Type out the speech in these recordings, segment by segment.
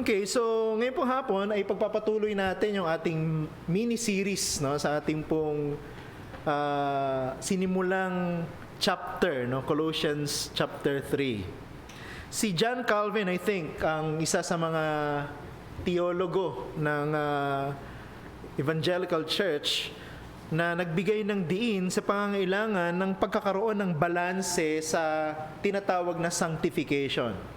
Okay, so ngayon pong hapon ay pagpapatuloy natin yung ating mini-series, no, sa ating pong sinimulang chapter, no, Colossians chapter 3. Si John Calvin, I think, ang isa sa mga teologo ng Evangelical Church na nagbigay ng diin sa pangangailangan ng pagkakaroon ng balanse sa tinatawag na sanctification.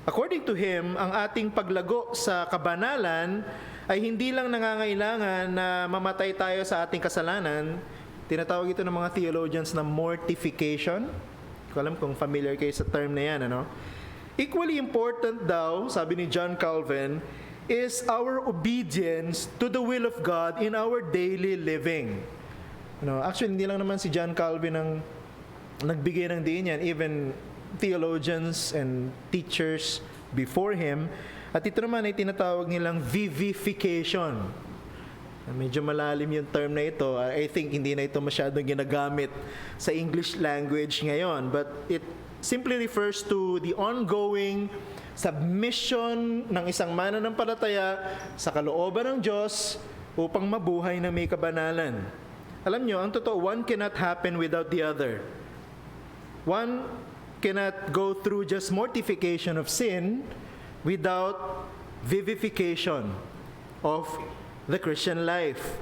According to him, ang ating paglago sa kabanalan ay hindi lang nangangailangan na mamatay tayo sa ating kasalanan. Tinatawag ito ng mga theologians na mortification. Hindi ko alam kung familiar kayo sa term na yan, ano? Equally important daw, sabi ni John Calvin, is our obedience to the will of God in our daily living. Actually, hindi lang naman si John Calvin ang nagbigay ng diin yan. Even theologians and teachers before him. At ito naman ay tinatawag nilang vivification. Medyo malalim yung term na ito. I think hindi na ito masyadong ginagamit sa English language ngayon. But it simply refers to the ongoing submission ng isang mananampalataya sa kalooban ng Diyos upang mabuhay na may kabanalan. Alam nyo, ang totoo, one cannot happen without the other. One cannot go through just mortification of sin without vivification of the Christian life.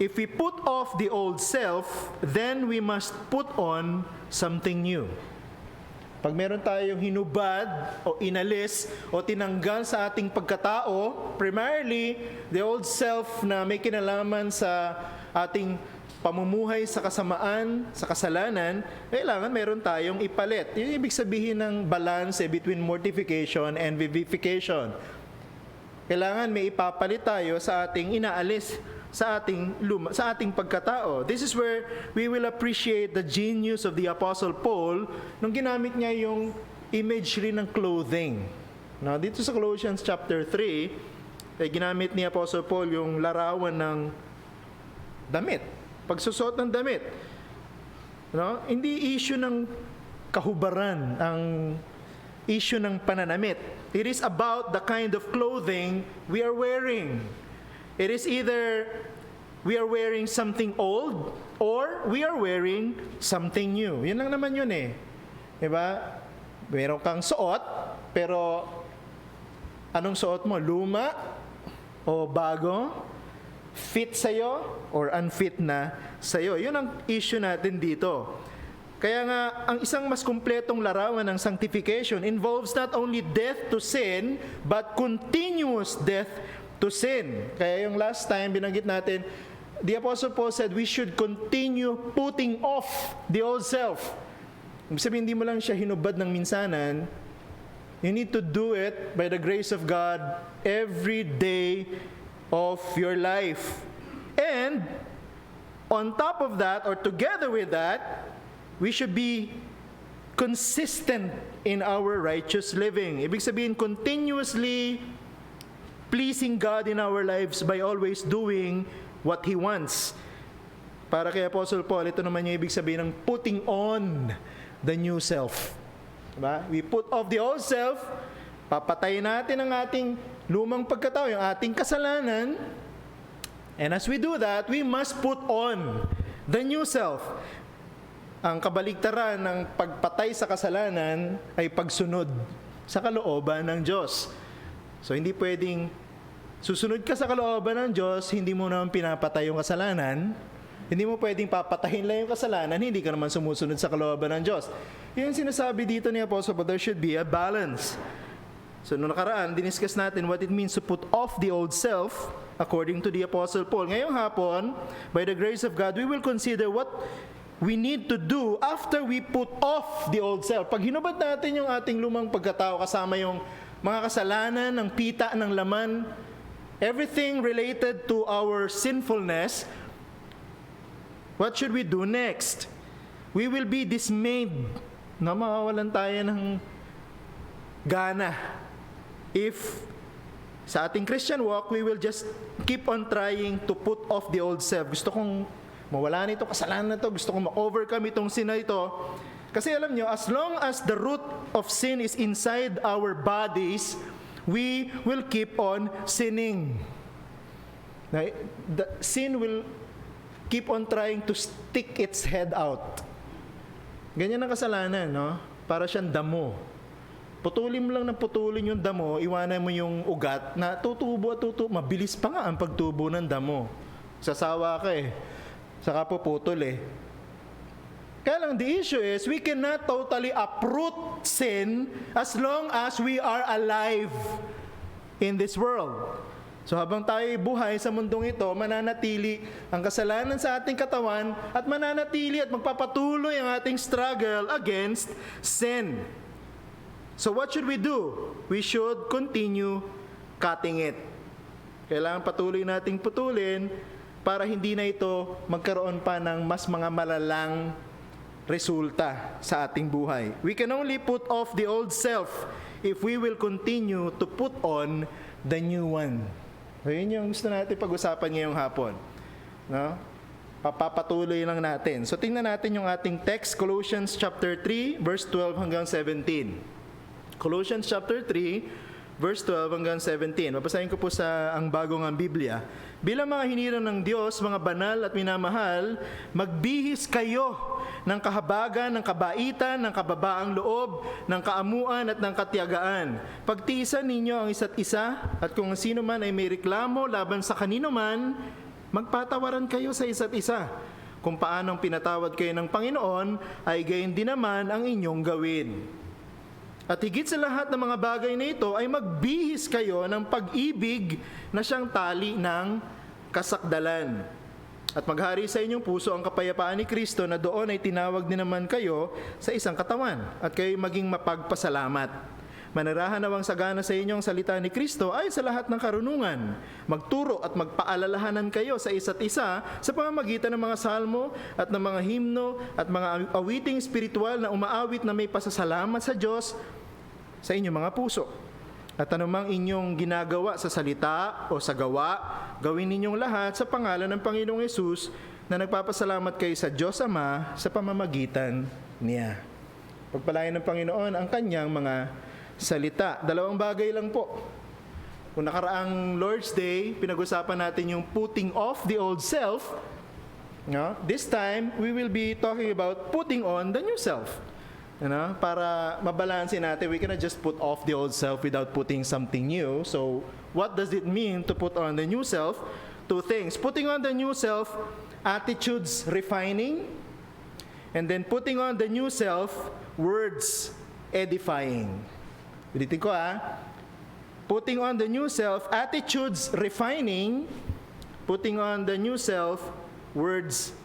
If we put off the old self, then we must put on something new. Pag meron tayong hinubad o inalis o tinanggal sa ating pagkatao, primarily the old self na may kinalaman sa ating pamumuhay sa kasamaan, sa kasalanan, kailangan meron tayong ipalit. Yung ibig sabihin ng balance between mortification and vivification. Kailangan may ipapalit tayo sa ating inaalis, sa ating pagkatao. This is where we will appreciate the genius of the Apostle Paul nung ginamit niya yung imagery ng clothing. Now, dito sa Colossians chapter 3, ginamit ni Apostle Paul yung larawan ng damit. Pagsusot ng damit. Hindi issue ng kahubaran ang issue ng pananamit. It is about the kind of clothing we are wearing. It is either we are wearing something old or we are wearing something new. Yun lang naman yun eh. Diba? Meron kang suot, pero anong suot mo? Luma o bago? Fit sa'yo or unfit na sa'yo. Yun ang issue natin dito. Kaya nga, ang isang mas kumpletong larawan ng sanctification involves not only death to sin, but continuous death to sin. Kaya yung last time, binanggit natin, the Apostle Paul said, we should continue putting off the old self. Ibig sabihin, hindi mo lang siya hinubad ng minsanan. You need to do it by the grace of God every day of your life. And on top of that, or together with that, we should be consistent in our righteous living. Ibig sabihin, continuously pleasing God in our lives by always doing what He wants. Para kay Apostle Paul, ito naman yung ibig sabihin ng putting on the new self. Diba? We put off the old self, papatayin natin ang ating lumang pagkatao, yung ating kasalanan. And as we do that, we must put on the new self. Ang kabaligtaran ng pagpatay sa kasalanan ay pagsunod sa kalooban ng Diyos. So hindi pwedeng susunod ka sa kalooban ng Diyos, hindi mo naman pinapatay yung kasalanan. Hindi mo pwedeng papatayin lang yung kasalanan, hindi ka naman sumusunod sa kalooban ng Diyos. Yung sinasabi dito ni Apostle Paul, there should be a balance. So, noong nakaraan, diniscuss natin what it means to put off the old self according to the Apostle Paul. Ngayong hapon, by the grace of God, we will consider what we need to do after we put off the old self. Pag hinubad natin yung ating lumang pagkatao kasama yung mga kasalanan, ng pita, ng laman, everything related to our sinfulness, what should we do next? We will be dismayed na mawawalan tayo ng gana. If sa ating Christian walk, we will just keep on trying to put off the old self. Gusto kong mawala nito, kasalanan na to, gusto kong ma-overcome itong sin na ito. Kasi alam nyo, as long as the root of sin is inside our bodies, we will keep on sinning. The sin will keep on trying to stick its head out. Ganyan ang kasalanan, no? Para siyang damo. Putulin mo lang ng putulin yung damo, iwanan mo yung ugat na tutubo at tutubo. Mabilis pa nga ang pagtubo ng damo. Sasawa ka eh. Saka puputol eh. Kaya lang, the issue is, we cannot totally uproot sin as long as we are alive in this world. So habang tayo buhay sa mundong ito, mananatili ang kasalanan sa ating katawan at mananatili at magpapatuloy ang ating struggle against sin. So what should we do? We should continue cutting it. Kailangan patuloy nating putulin para hindi na ito magkaroon pa ng mas mga malalang resulta sa ating buhay. We can only put off the old self if we will continue to put on the new one. So yun yung gusto natin pag-usapan ngayong hapon. No? Papapatuloy lang natin. So tingnan natin yung ating text, Colossians chapter 3, verse 12 hanggang 17. Colossians chapter 3, verse 12 hanggang 17. Babasahin ko po sa ang bagong ang Biblia. Bilang mga hinirang ng Diyos, mga banal at minamahal, magbihis kayo ng kahabagan, ng kabaitan, ng kababaang loob, ng kaamuan at ng katiyagaan. Pagtiisan ninyo ang isa't isa, at kung sino man ay may reklamo laban sa kanino man, magpatawaran kayo sa isa't isa. Kung paanong pinatawad kayo ng Panginoon, ay gayon din naman ang inyong gawin. At higit sa lahat ng mga bagay na ito ay magbihis kayo ng pag-ibig na siyang tali ng kasakdalan. At maghari sa inyong puso ang kapayapaan ni Kristo na doon ay tinawag din naman kayo sa isang katawan at kayo maging mapagpasalamat. Manirahan nawang sagana sa inyong salita ni Kristo ay sa lahat ng karunungan. Magturo at magpaalalahanan kayo sa isa't isa sa pamamagitan ng mga salmo at ng mga himno at mga awiting spiritual na umaawit na may pasasalamat sa Diyos sa inyong mga puso. At anumang inyong ginagawa sa salita o sa gawa, gawin ninyong lahat sa pangalan ng Panginoong Hesus na nagpapasalamat kayo sa Diyos Ama sa pamamagitan niya. Pagpalain ng Panginoon ang kanyang mga salita. Dalawang bagay lang po. Kung nakaraang Lord's Day, pinag-usapan natin yung putting off the old self. No? This time, we will be talking about putting on the new self. Para mabalansin natin, we cannot just put off the old self without putting something new. So, what does it mean to put on the new self? Two things. Putting on the new self, attitudes refining. And then putting on the new self, words edifying. Ulitin ko Putting on the new self, attitudes refining. Putting on the new self, words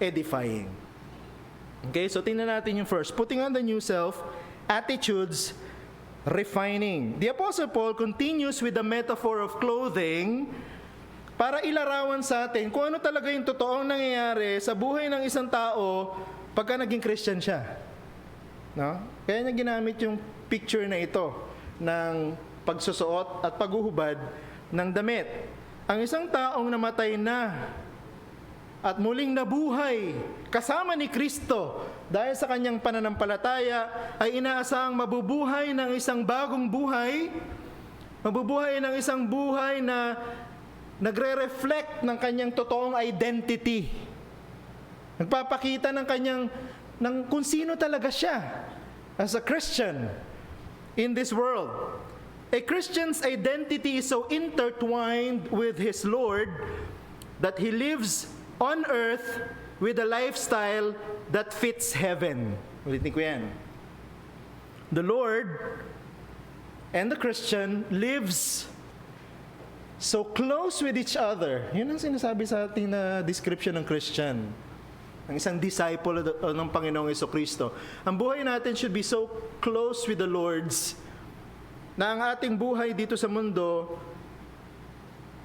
edifying. Okay, so tingnan natin yung first. Putting on the new self, attitudes refining. The Apostle Paul continues with the metaphor of clothing para ilarawan sa atin kung ano talaga yung totoong nangyayari sa buhay ng isang tao pagka naging Christian siya. No? Kaya niya ginamit yung picture na ito ng pagsusuot at paghuhubad ng damit. Ang isang taong namatay na at muling nabuhay kasama ni Kristo dahil sa kanyang pananampalataya ay inaasahang mabubuhay ng isang bagong buhay, mabubuhay ng isang buhay na nagre-reflect ng kanyang totoong identity. Nagpapakita ng kung sino talaga siya as a Christian in this world. A Christian's identity is so intertwined with his Lord that he lives on earth with a lifestyle that fits heaven. Ulitin ko yan. The Lord and the Christian lives so close with each other. Yun ang sinasabi sa ating na description ng Christian. Ang isang disciple ng Panginoong Jesucristo. Ang buhay natin should be so close with the Lord's na ang ating buhay dito sa mundo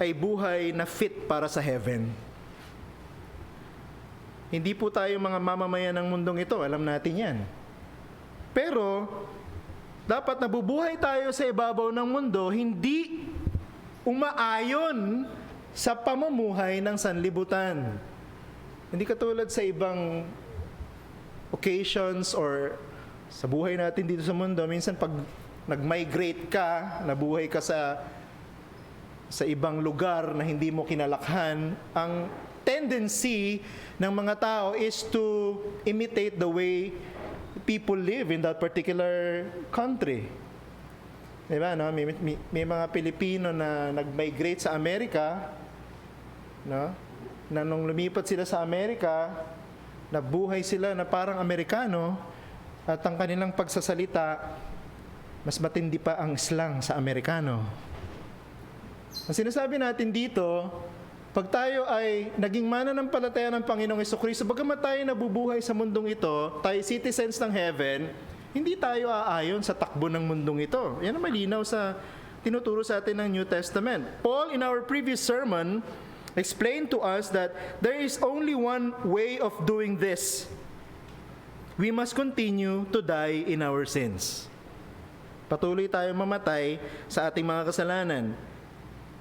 ay buhay na fit para sa heaven. Hindi po tayo mga mamamayan ng mundong ito, alam natin yan. Pero, dapat nabubuhay tayo sa ibabaw ng mundo, hindi umaayon sa pamumuhay ng sanlibutan. Hindi katulad sa ibang occasions or sa buhay natin dito sa mundo, minsan pag nag-migrate ka, nabuhay ka sa ibang lugar na hindi mo kinalakhan, ang tendency ng mga tao is to imitate the way people live in that particular country. Diba, no? May mga Pilipino na nag-migrate sa Amerika, no? Na nung lumipat sila sa Amerika, nabuhay sila na parang Amerikano, at ang kanilang pagsasalita, mas matindi pa ang slang sa Amerikano. Ang sinasabi natin dito, pag tayo ay naging mananampalataya ng Panginoong Jesucristo, bagamat tayo nabubuhay sa mundong ito, tayo citizens ng heaven, hindi tayo aayon sa takbo ng mundong ito. Yan ang malinaw sa tinuturo sa atin ng New Testament. Paul, in our previous sermon, explained to us that there is only one way of doing this. We must continue to die in our sins. Patuloy tayong mamatay sa ating mga kasalanan.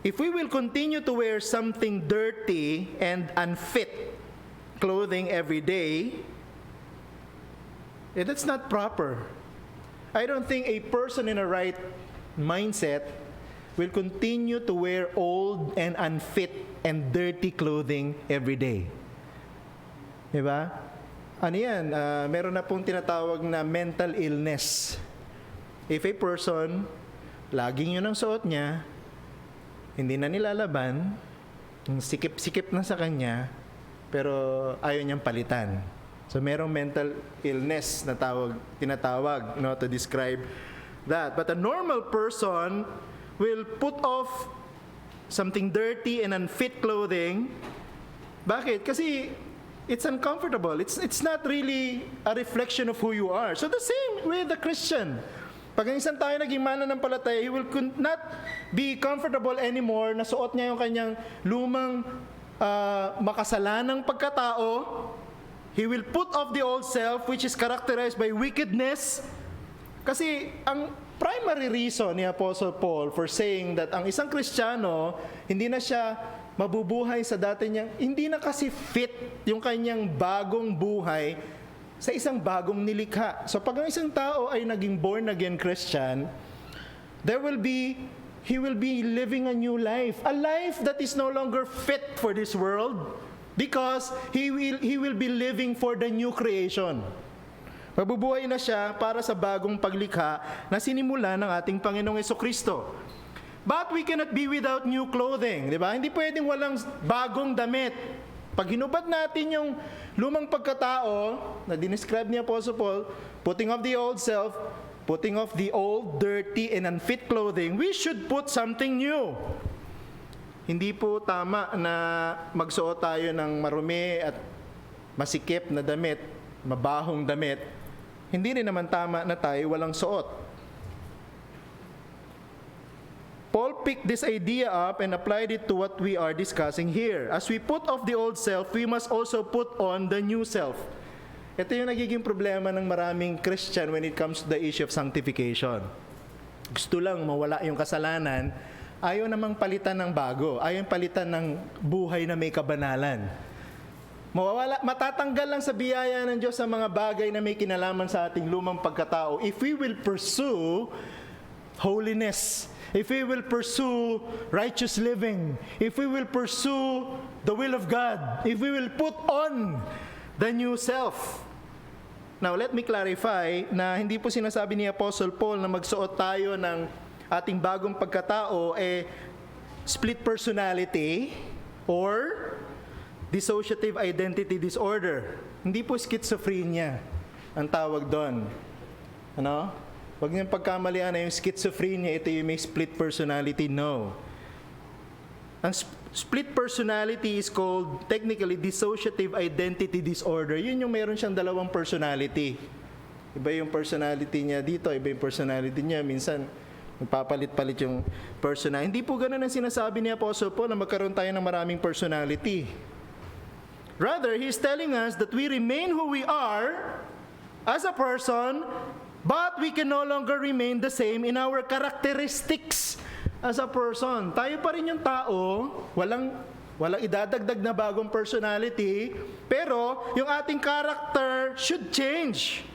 If we will continue to wear something dirty and unfit clothing every day, that's not proper. I don't think a person in a right mindset will continue to wear old and unfit and dirty clothing every day. Diba? Ano yan? Meron na pong tinatawag na mental illness. If a person, laging yun ang suot niya, hindi na nilalaban, sikip-sikip na sa kanya, pero ayaw niyang palitan. So merong mental illness na tinatawag, no, to describe that. But a normal person will put off something dirty and unfit clothing. Bakit? Kasi it's uncomfortable. It's not really a reflection of who you are. So the same with the Christian. Pag ang isang tayo naging mananampalataya, he will not be comfortable anymore na suot niya yung kanyang lumang makasalanang pagkatao. He will put off the old self, which is characterized by wickedness. Kasi ang primary reason ni Apostle Paul for saying that ang isang Kristiyano, hindi na siya mabubuhay sa dati niyang, hindi na kasi fit yung kanyang bagong buhay sa isang bagong nilikha. So pag ang isang tao ay naging born again Christian, he will be living a new life. A life that is no longer fit for this world because he will be living for the new creation. Mabubuhay na siya para sa bagong paglikha na sinimula ng ating Panginoong Jesucristo. But we cannot be without new clothing, di ba? Hindi pwedeng walang bagong damit. Pag hinubad natin yung lumang pagkatao na dinescribe ni Apostle Paul, putting off the old self, putting off the old, dirty, and unfit clothing, we should put something new. Hindi po tama na magsuot tayo ng marumi at masikip na damit, mabahong damit. Hindi rin naman tama na tayo walang suot. Paul picked this idea up and applied it to what we are discussing here. As we put off the old self, we must also put on the new self. Ito yung nagiging problema ng maraming Christian when it comes to the issue of sanctification. Gusto lang mawala yung kasalanan, ayaw namang palitan ng bago, ayaw palitan ng buhay na may kabanalan. Matatanggal lang sa biyaya ng Diyos sa mga bagay na may kinalaman sa ating lumang pagkatao if we will pursue holiness, if we will pursue righteous living, if we will pursue the will of God, if we will put on the new self. Now, let me clarify na hindi po sinasabi ni Apostle Paul na magsuot tayo ng ating bagong pagkatao split personality or dissociative identity disorder. Hindi po schizophrenia ang tawag doon. Ano? Huwag niyong pagkamalian na yung schizophrenia, ito yung may split personality. No. Ang split personality is called technically dissociative identity disorder. Yun yung meron siyang dalawang personality. Iba yung personality niya dito, iba yung personality niya. Minsan, magpapalit-palit yung personality. Hindi po ganun ang sinasabi ni Apostle Paul na magkaroon tayo ng maraming personality. Rather, he's telling us that we remain who we are as a person, but we can no longer remain the same in our characteristics as a person. Tayo pa rin yung tao, walang idadagdag na bagong personality, pero yung ating character should change.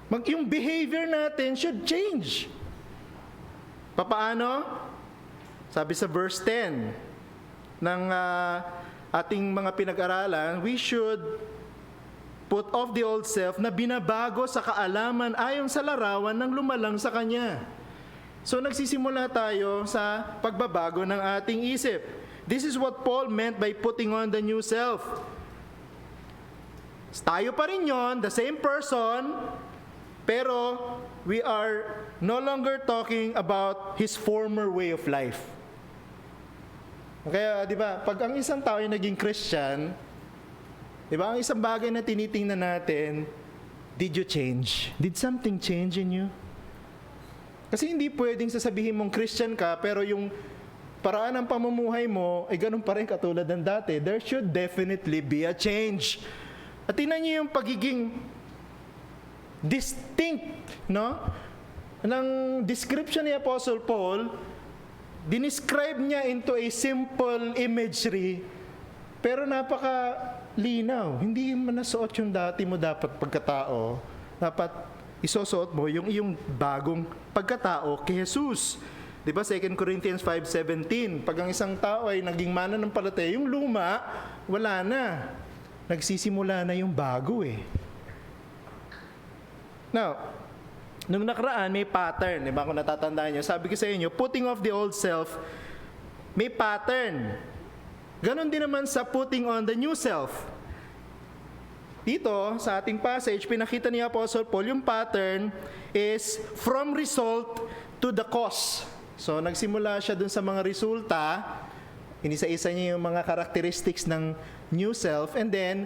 Yung behavior natin should change. Papaano? Sabi sa verse 10 ng ating mga pinag-aralan, we should put off the old self na binabago sa kaalaman ayon sa larawan ng lumalang sa Kanya. So nagsisimula tayo sa pagbabago ng ating isip. This is what Paul meant by putting on the new self. Tayo pa rin yon, the same person, pero we are no longer talking about his former way of life. Kaya, di ba, pag ang isang tao ay naging Christian, di ba, ang isang bagay na tinitingnan natin, did you change? Did something change in you? Kasi hindi pwedeng sasabihin mong Christian ka, pero yung paraan ng pamumuhay mo, ay ganun pa rin katulad ng dati. There should definitely be a change. At tingnan niyo yung pagiging distinct, no? Ng description ni Apostle Paul, dinescribe niya into a simple imagery, pero napakalinaw. Hindi mo nasuot yung dati mo dapat pagkatao. Dapat isusuot mo yung iyong bagong pagkatao kay Jesus. Di ba, 2 Corinthians 5:17, pag ang isang tao ay naging mananampalataya, yung luma, wala na. Nagsisimula na yung bago eh. Now, nung nakaraan, may pattern. Diba? Kung natatandaan nyo, sabi ko sa inyo, putting off the old self, may pattern. Ganon din naman sa putting on the new self. Dito, sa ating passage, pinakita ni Apostle Paul, yung pattern is from result to the cause. So, nagsimula siya dun sa mga resulta, inisa-isa niya yung mga characteristics ng new self, and then,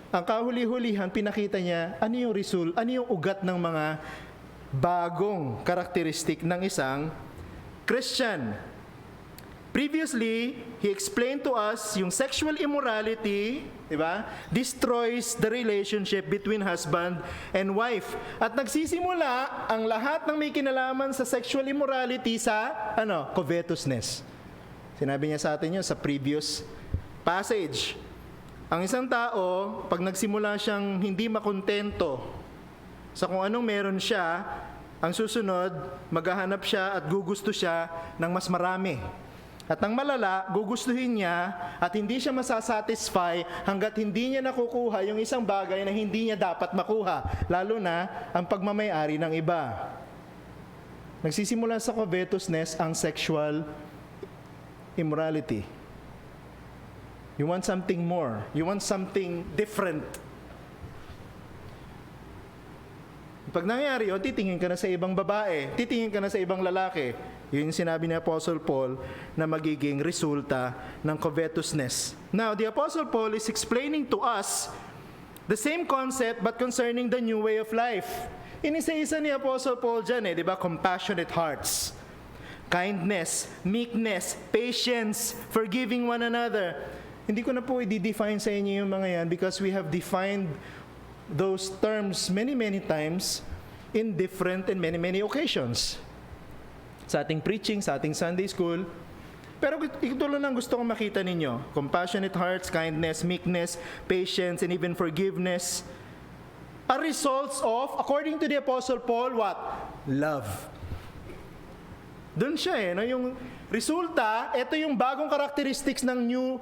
ang kahuli-hulihan, pinakita niya ano yung result, ano yung ugat ng mga bagong karakteristik ng isang Christian. Previously, he explained to us yung sexual immorality, di ba? Destroys the relationship between husband and wife. At nagsisimula ang lahat ng may kinalaman sa sexual immorality sa covetousness. Sinabi niya sa atin yun sa previous passage. Ang isang tao, pag nagsimula siyang hindi makontento sa kung anong meron siya, ang susunod, maghahanap siya at gugusto siya ng mas marami. At ang malala, gugustuhin niya at hindi siya masasatisfy hanggat hindi niya nakukuha yung isang bagay na hindi niya dapat makuha, lalo na ang pagmamay-ari ng iba. Nagsisimula sa covetousness ang sexual immorality. You want something more. You want something different. Pag nangyari yun, titingin ka na sa ibang babae, titingin ka na sa ibang lalaki. Yun yung sinabi ni Apostle Paul na magiging resulta ng covetousness. Now, the Apostle Paul is explaining to us the same concept but concerning the new way of life. Inisa-isa ni Apostle Paul dyan di ba? Compassionate hearts, kindness, meekness, patience, forgiving one another. Hindi ko na po i-define sa inyo yung mga yan because we have defined those terms many times in different and many occasions. Sa ating preaching, sa ating Sunday school. Pero ito lang ang gusto kong makita ninyo. Compassionate hearts, kindness, meekness, patience, and even forgiveness are results of, according to the Apostle Paul, what? Love. Doon siya yung resulta, ito yung bagong characteristics ng new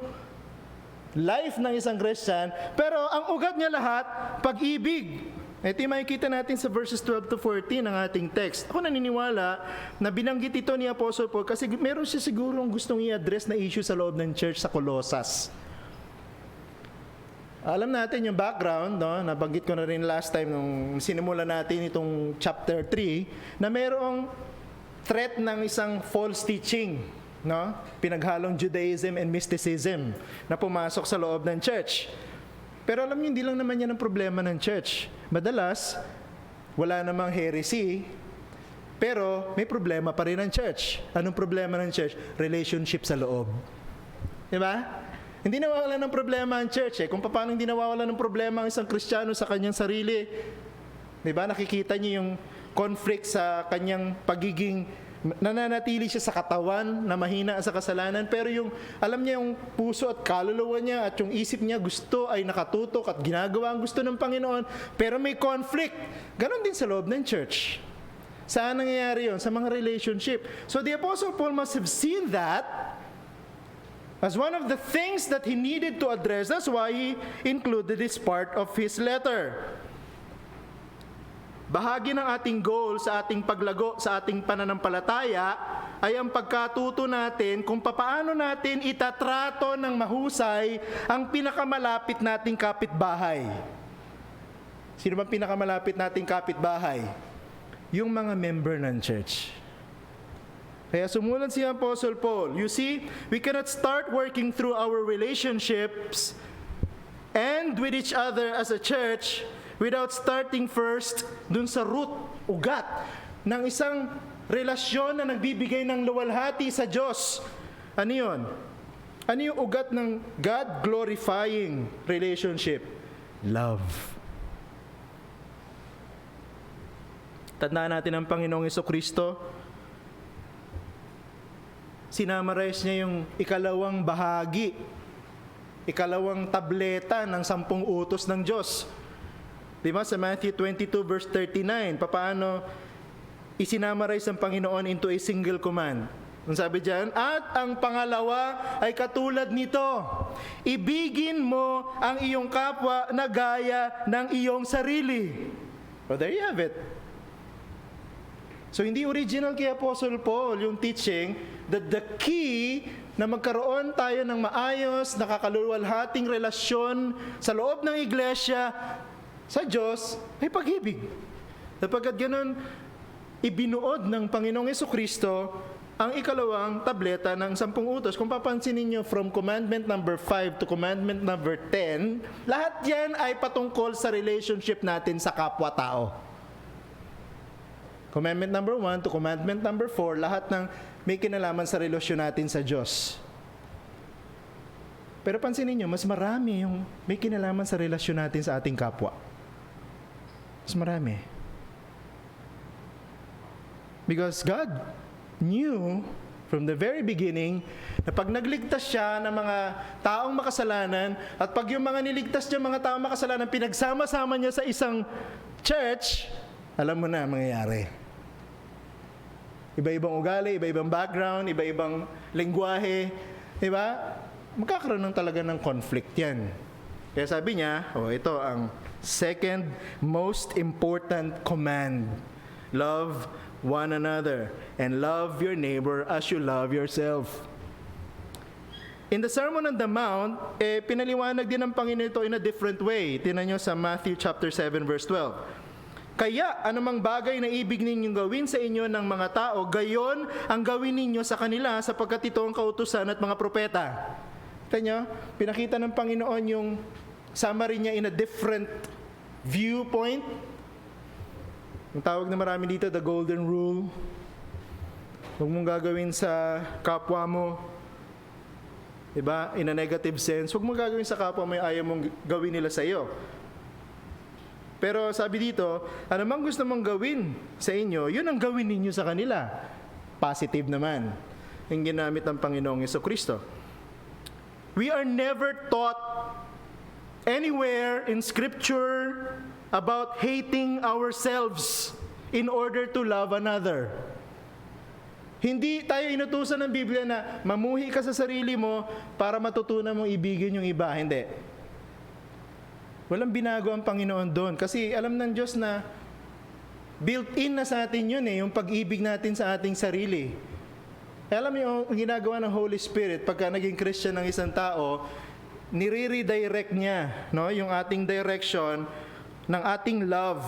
life ng isang Christian, pero ang ugat niya lahat, pag-ibig. Ito yung makikita natin sa verses 12 to 14 ng ating text. Ako naniniwala na binanggit ito ni Apostle Paul kasi meron siya sigurong gustong i-address na issue sa loob ng church sa Colossus. Alam natin yung background, nabanggit ko na rin last time nung sinimula natin itong chapter 3, na merong threat ng isang false teaching, pinaghalong Judaism and mysticism na pumasok sa loob ng church. Pero alam niyo, hindi lang naman yan ang problema ng church. Madalas, wala namang heresy, pero may problema pa rin ang church. Anong problema ng church? Relationship sa loob. Diba? Hindi nawawala ng problema ang church. Kung paano hindi nawawala ng problema ang isang Kristiyano sa kanyang sarili. Diba? Nakikita niyo yung conflict sa kanyang pagiging nananatili siya sa katawan na mahina sa kasalanan, pero yung alam niya yung puso at kaluluwa niya at yung isip niya gusto ay nakatutok at ginagawa ang gusto ng Panginoon, pero may conflict. Ganon din sa loob ng church. Saan nangyayari yun? Sa mga relationship. So the Apostle Paul must have seen that as one of the things that he needed to address. That's why he included this part of his letter. Bahagi ng ating goal sa ating paglago, sa ating pananampalataya, ay ang pagkatuto natin kung papaano natin itatrato ng mahusay ang pinakamalapit nating kapitbahay. Sino bang pinakamalapit nating kapitbahay? Yung mga member ng church. Kaya sumulat si Apostle Paul. You see, we cannot start working through our relationships and with each other as a church without starting first dun sa root, ugat, ng isang relasyon na nagbibigay ng luwalhati sa Diyos. Ano yun? Ano yung ugat ng God-glorifying relationship? Love. Tandaan natin ang Panginoong Jesucristo. Sinamarize niya yung ikalawang bahagi, ikalawang tableta ng 10 utos ng Diyos. Diba sa Matthew 22 verse 39, papaano isinamarize ang Panginoon into a single command? Ang sabi diyan, at ang pangalawa ay katulad nito, ibigin mo ang iyong kapwa na gaya ng iyong sarili. So there you have it. So hindi original kay Apostle Paul yung teaching that the key na magkaroon tayo ng maayos, nakakaluwalhating relasyon sa loob ng iglesia sa Diyos ay pag-ibig. Sapagkat ganun, ibinuod ng Panginoong Jesucristo ang ikalawang tableta ng 10 utos. Kung papansinin niyo from commandment number 5 to commandment number 10, lahat yan ay patungkol sa relationship natin sa kapwa-tao. Commandment number 1 to commandment number 4, lahat ng may kinalaman sa relasyon natin sa Diyos. Pero pansinin nyo, mas marami yung may kinalaman sa relasyon natin sa ating kapwa. Mas marami. Because God knew from the very beginning na pag nagligtas siya ng mga taong makasalanan at pag yung mga niligtas niya mga taong makasalanan pinagsama-sama niya sa isang church, alam mo na mangyayari. Iba-ibang ugali, iba-ibang background, iba-ibang lengguwahe, di ba? Magkakaroon ng talaga ng conflict yan. Kaya sabi niya, ito ang second most important command. Love one another and love your neighbor as you love yourself. In the Sermon on the Mount, pinaliwanag din ng Panginoon ito in a different way. Tingnan niyo sa Matthew chapter 7 verse 12. Kaya anumang bagay na ibig ninyong gawin sa inyo ng mga tao, gayon ang gawin ninyo sa kanila sapagkat ito ang kautusan at mga propeta. Kita nyo, pinakita ng Panginoon yung summary niya in a different viewpoint. Ang tawag na marami dito, the golden rule. Huwag mong gagawin sa kapwa mo, diba? In a negative sense. Huwag mong gagawin sa kapwa mo yung ayaw mong gawin nila sa iyo. Pero sabi dito, anumang gusto mong gawin sa inyo, yun ang gawin ninyo sa kanila. Positive naman. Yung ginamit ng Panginoong Jesucristo. We are never taught anywhere in Scripture about hating ourselves in order to love another. Hindi tayo inutusan ng Biblia na mamuhi ka sa sarili mo para matutunan mong ibigin yung iba. Hindi. Walang binago ang Panginoon doon. Kasi alam ng Diyos na built-in na sa atin yun yung pag-ibig natin sa ating sarili. Alam niyo, ang ginagawa ng Holy Spirit, pagka naging Christian ng isang tao, nire-redirect niya yung ating direction ng ating love.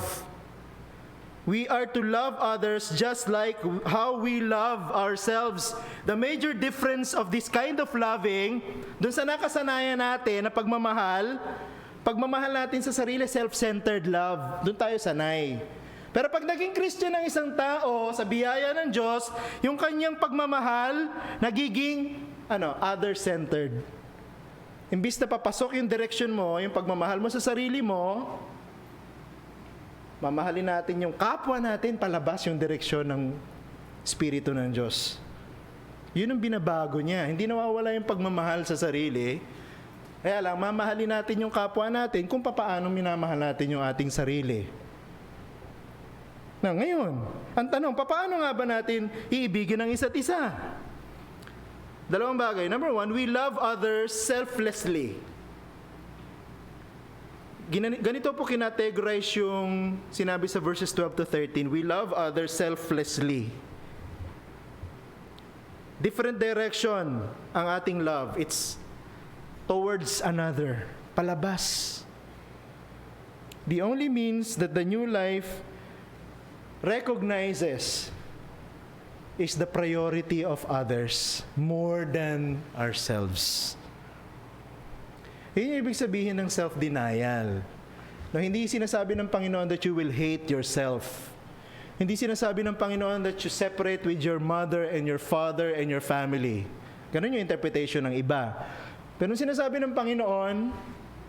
We are to love others just like how we love ourselves. The major difference of this kind of loving, dun sa nakasanayan natin na pagmamahal natin sa sarili, self-centered love. Doon tayo sanay. Pero pag naging Christian ng isang tao, sa biyaya ng Diyos, yung kanyang pagmamahal, nagiging, other-centered. Imbis na papasok yung direction mo, yung pagmamahal mo sa sarili mo, mamahalin natin yung kapwa natin, palabas yung direksyon ng Espiritu ng Diyos. Yun ang binabago niya. Hindi nawawala yung pagmamahal sa sarili. Kaya lang, mamahalin natin yung kapwa natin kung paano minamahal natin yung ating sarili. Na ngayon, ang tanong, paano nga ba natin iibigin ang isa't isa? Dalawang bagay. Number one, we love others selflessly. Ganito po kinategorize yung sinabi sa verses 12 to 13. We love others selflessly. Different direction ang ating love. It's towards another. Palabas. The only means that the new life recognizes is the priority of others more than ourselves. Yun yung ibig sabihin ng self-denial. No, hindi sinasabi ng Panginoon that you will hate yourself. Hindi sinasabi ng Panginoon that you separate with your mother and your father and your family. Ganun yung interpretation ng iba. Pero sinasabi ng Panginoon,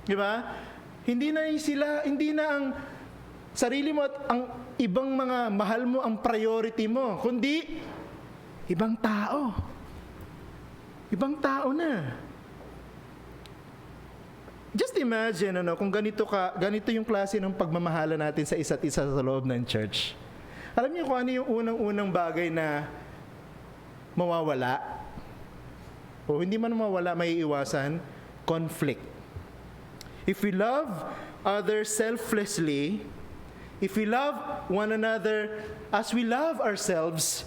di ba? Hindi na ang sarili mo at ang ibang mga mahal mo ang priority mo, kundi ibang tao. Ibang tao na. Just imagine, kung ganito yung klase ng pagmamahala natin sa isa't isa sa loob ng church. Alam niyo kung ano yung unang-unang bagay na mawawala? O hindi man mawawala, may iwasan? Conflict. If we love others selflessly, if we love one another as we love ourselves,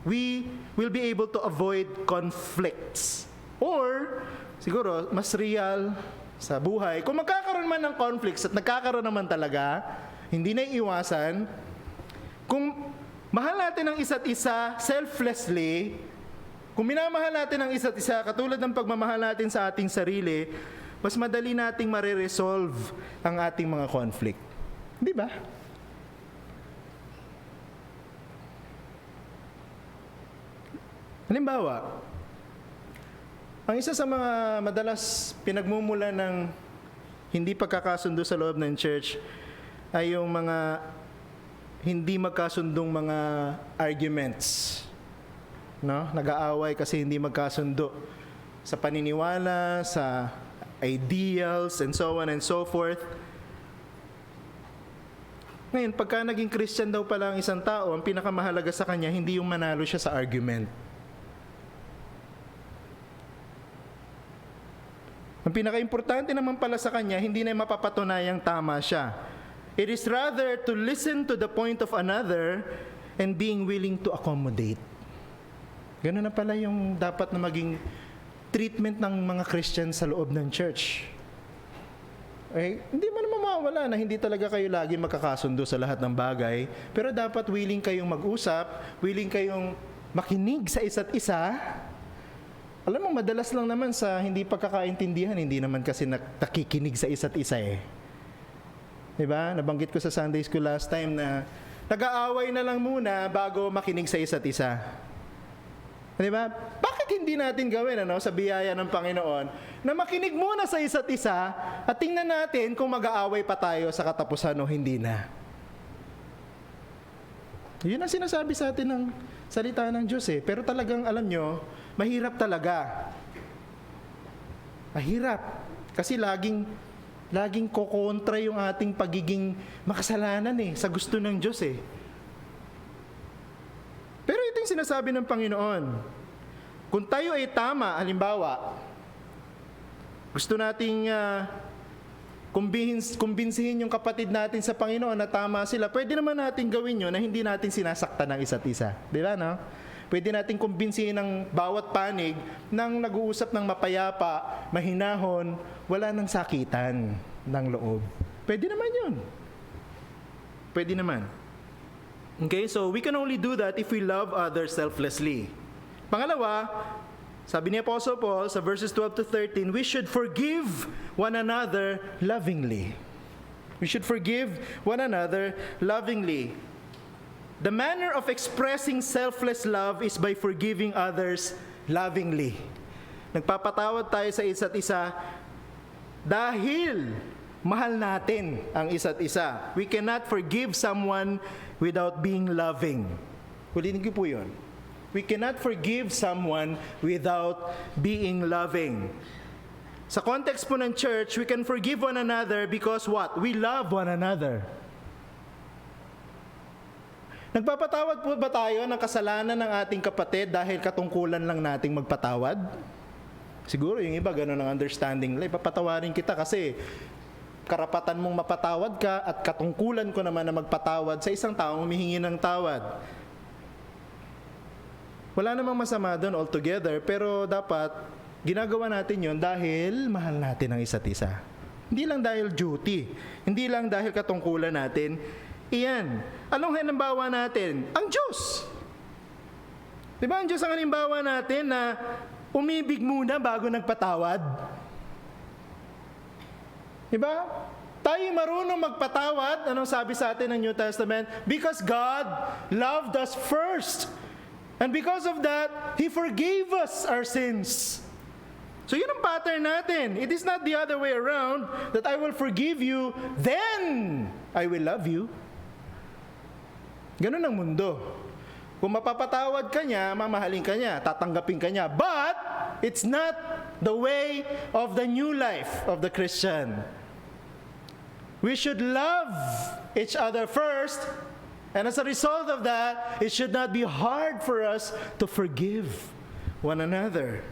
we will be able to avoid conflicts. Or, siguro, mas real sa buhay, kung magkakaroon man ng conflicts at nagkakaroon naman talaga, hindi na iiwasan, kung mahal natin ang isa't isa selflessly, kung minamahal natin ang isa't isa, katulad ng pagmamahal natin sa ating sarili, mas madali nating mare-resolve ang ating mga conflict. Di ba? Halimbawa, ang isa sa mga madalas pinagmumula ng hindi pagkakasundo sa loob ng church ay yung mga hindi magkasundong mga arguments. No? Nag-aaway kasi hindi magkasundo sa paniniwala, sa ideals, and so on and so forth. Ngayon, pagka naging Christian daw pala ang isang tao, ang pinakamahalaga sa kanya, hindi yung manalo siya sa argument. Ang pinaka-importante naman pala sa kanya, hindi na mapapatunayang tama siya. It is rather to listen to the point of another and being willing to accommodate. Ganun na pala yung dapat na maging treatment ng mga Christian sa loob ng church. Hindi man mawawala na hindi talaga kayo lagi magkakasundo sa lahat ng bagay, pero dapat willing kayong mag-usap, willing kayong makinig sa isa't isa. Alam mo, madalas lang naman sa hindi pagkakaintindihan, hindi naman kasi nakikinig sa isa't isa eh. Diba? Nabanggit ko sa Sunday School last time na nag-aaway na lang muna bago makinig sa isa't isa. Diba? Bakit hindi natin gawin sa biyaya ng Panginoon na makinig muna sa isa't isa at tingnan natin kung mag-aaway pa tayo sa katapusan o hindi na. Yun ang sinasabi sa atin ng salita ng Diyos eh. Pero talagang alam nyo, mahirap talaga. Mahirap. Kasi laging kokontra yung ating pagiging makasalanan sa gusto ng Diyos eh. Pero ito yung sinasabi ng Panginoon. Kung tayo ay tama, halimbawa, gusto nating kumbinsihin yung kapatid natin sa Panginoon na tama sila, pwede naman natin gawin yun na hindi natin sinasaktan ng isa't isa. Di ba, no? Pwede natin kumbinsihin ng bawat panig nang nag-uusap ng mapayapa, mahinahon, wala nang sakitan ng loob. Pwede naman yun. Pwede naman. Okay, so we can only do that if we love others selflessly. Pangalawa, sabi ni Apostle Paul sa verses 12 to 13, we should forgive one another lovingly. We should forgive one another lovingly. The manner of expressing selfless love is by forgiving others lovingly. Nagpapatawad tayo sa isa't isa dahil mahal natin ang isa't isa. We cannot forgive someone without being loving. Ulitin ko po yun. We cannot forgive someone without being loving. Sa context po ng church, we can forgive one another because what? We love one another. Nagpapatawad po ba tayo ng kasalanan ng ating kapatid dahil katungkulan lang nating magpatawad? Siguro yung iba ganun ang understanding nila. Ipapatawarin kita kasi karapatan mong mapatawad ka at katungkulan ko naman na magpatawad sa isang taong humihingi ng tawad. Wala namang masama doon altogether, pero dapat ginagawa natin yon dahil mahal natin ang isa't isa. Hindi lang dahil duty, hindi lang dahil katungkulan natin. Iyan. Anong halimbawa natin? Ang Diyos. Diba ang Diyos ang halimbawa natin na umibig muna bago nagpatawad? Diba? Tayo marunong magpatawad. Anong sabi sa atin ng New Testament? Because God loved us first. And because of that, He forgave us our sins. So yun ang pattern natin. It is not the other way around that I will forgive you, then I will love you. Ganun ang mundo. Kung mapapatawad ka niya, mamahalin ka niya, tatanggapin ka niya. But it's not the way of the new life of the Christian. We should love each other first, and as a result of that, it should not be hard for us to forgive one another.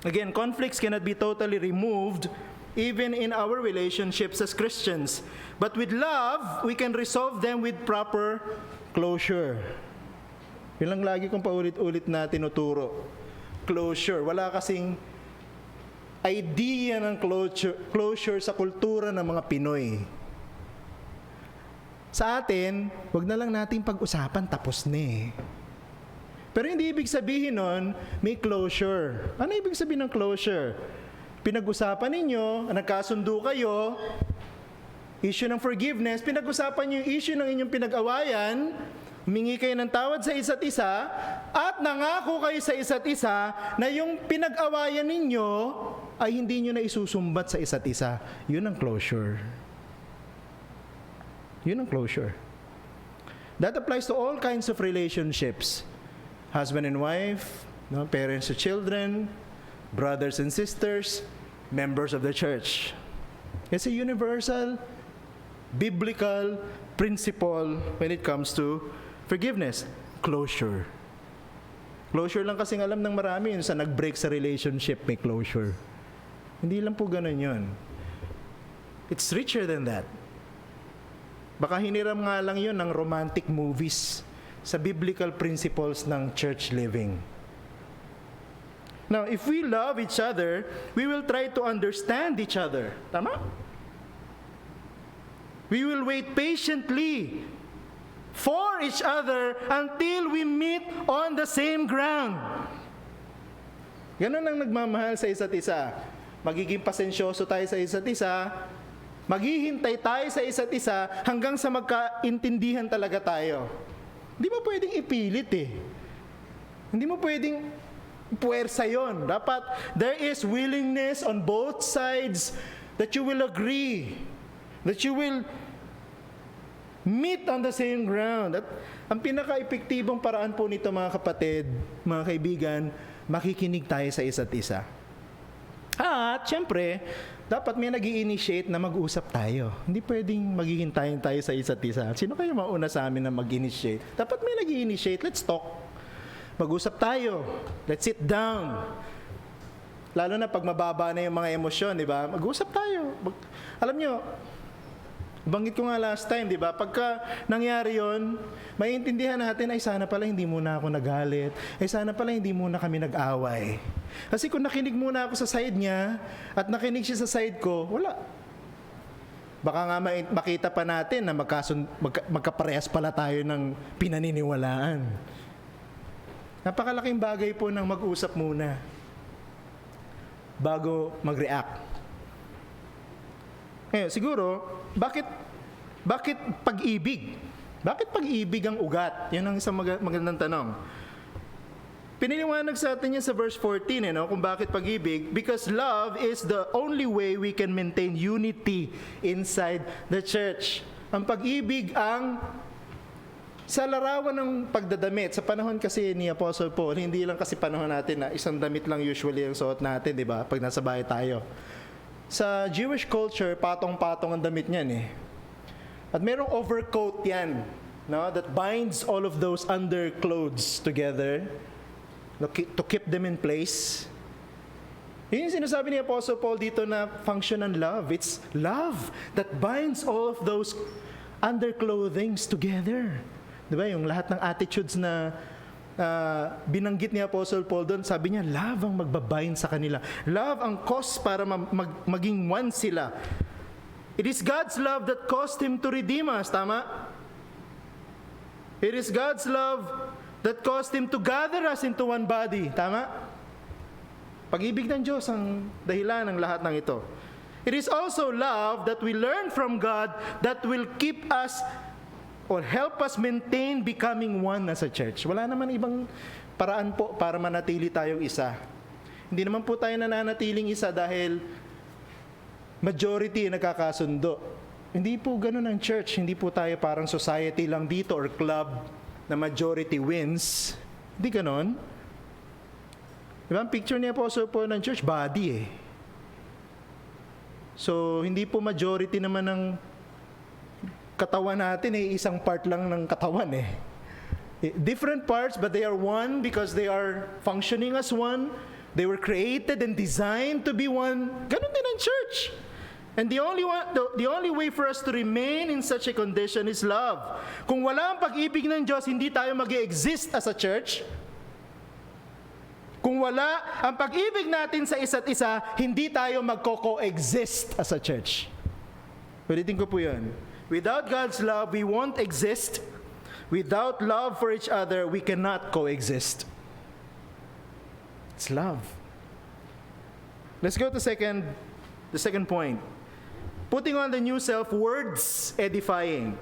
Again, conflicts cannot be totally removed even in our relationships as Christians. But with love, we can resolve them with proper closure. Yun lang lagi kong paulit-ulit na tinuturo. Closure. Wala kasing idea ng closure sa kultura ng mga Pinoy. Sa atin, wag na lang nating pag-usapan, tapos na eh. Pero hindi ibig sabihin nun, may closure. Ano ibig sabihin ng closure? Pinag-usapan ninyo, nagkasundo kayo, issue ng forgiveness, pinag-usapan niyo yung issue ng inyong pinag-awayan, humingi kayo ng tawad sa isa't isa, at nangako kayo sa isa't isa na yung pinag-awayan ninyo ay hindi nyo na isusumbat sa isa't isa. Yun ang closure. Yun ang closure. That applies to all kinds of relationships. Husband and wife, no? Parents to children, brothers and sisters, members of the church. It's a universal, biblical principle when it comes to forgiveness. Closure. Closure lang kasing alam ng marami, sa nag-break sa relationship, may closure. Hindi lang po ganun yun. It's richer than that. Baka hiniram nga lang yun ng romantic movies sa biblical principles ng church living. Now, if we love each other, we will try to understand each other. Tama? We will wait patiently for each other until we meet on the same ground. Ganun ang nagmamahal sa isa't isa. Magiging pasensyoso tayo sa isa't isa, maghihintay tayo sa isa't isa hanggang sa magkaintindihan talaga tayo. Hindi mo pwedeng ipilit eh. Hindi mo pwedeng puwersa yun. Dapat there is willingness on both sides that you will agree, that you will meet on the same ground. At ang pinaka-epektibong paraan po nito, mga kapatid, mga kaibigan, makikinig tayo sa isa't isa. At syempre, dapat may nag-i-initiate na mag-usap tayo. Hindi pwedeng maghihintayin tayo sa isa't isa. Sino kayo mauna sa amin na mag-initiate? Dapat may nag-i-initiate. Let's talk. Mag-usap tayo. Let's sit down. Lalo na pag mababa na yung mga emosyon, di ba? Mag-usap tayo. Alam nyo, banggit ko nga last time, di ba? Pagka nangyari yon, maiintindihan natin, ay sana pala hindi muna ako nagalit. Ay sana pala hindi muna kami nag-away. Kasi kung nakinig muna ako sa side niya, at nakinig siya sa side ko, wala. Baka nga makita pa natin na magkaparehas pala tayo ng pinaniniwalaan. Napakalaking bagay po ng mag-usap muna bago mag-react. Ngayon, siguro, bakit pag-ibig? Bakit pag-ibig ang ugat? Yan ang isang magandang tanong. Piniliwanag sa atin yan sa verse 14, kung bakit pag-ibig. Because love is the only way we can maintain unity inside the church. Ang pag-ibig ang sa larawan ng pagdadamit. Sa panahon kasi ni Apostle Paul, hindi lang kasi panahon natin na isang damit lang usually ang suot natin, di ba? Pag nasa bahay tayo. Sa Jewish culture, patong-patong ang damit niyan eh. At merong overcoat yan. no, that binds all of those underclothes together, no, to keep them in place. Yun yung sinasabi ni Apostle Paul dito na function ng love. It's love that binds all of those underclothings together. Di ba? Yung lahat ng attitudes na binanggit ni Apostle Paul doon, sabi niya, love ang magbabind sa kanila. Love ang cause para maging one sila. It is God's love that caused Him to redeem us. Tama? It is God's love that caused Him to gather us into one body. Tama? Pag-ibig ng Diyos ang dahilan ng lahat ng ito. It is also love that we learn from God that will keep us or help us maintain becoming one as a church. Wala naman ibang paraan po para manatili tayong isa. Hindi naman po tayo nananatiling isa dahil majority nagkakasundo. Hindi po ganun ang church. Hindi po tayo parang society lang dito or club na majority wins. Hindi ganun. Diba? Ang picture niya po ng church, body eh. So, hindi po majority naman ng katawan natin eh, isang part lang ng katawan eh. Different parts, but they are one because they are functioning as one. They were created and designed to be one. Ganun din ang church. And the only way for us to remain in such a condition is love. Kung wala ang pag-ibig ng Diyos, hindi tayo mag-exist as a church. Kung wala ang pag-ibig natin sa isa't isa, hindi tayo magko-coexist as a church. Ulitin ko po yun. Without God's love, we won't exist. Without love for each other, we cannot coexist. It's love. Let's go to the second point. Putting on the new self, words edifying.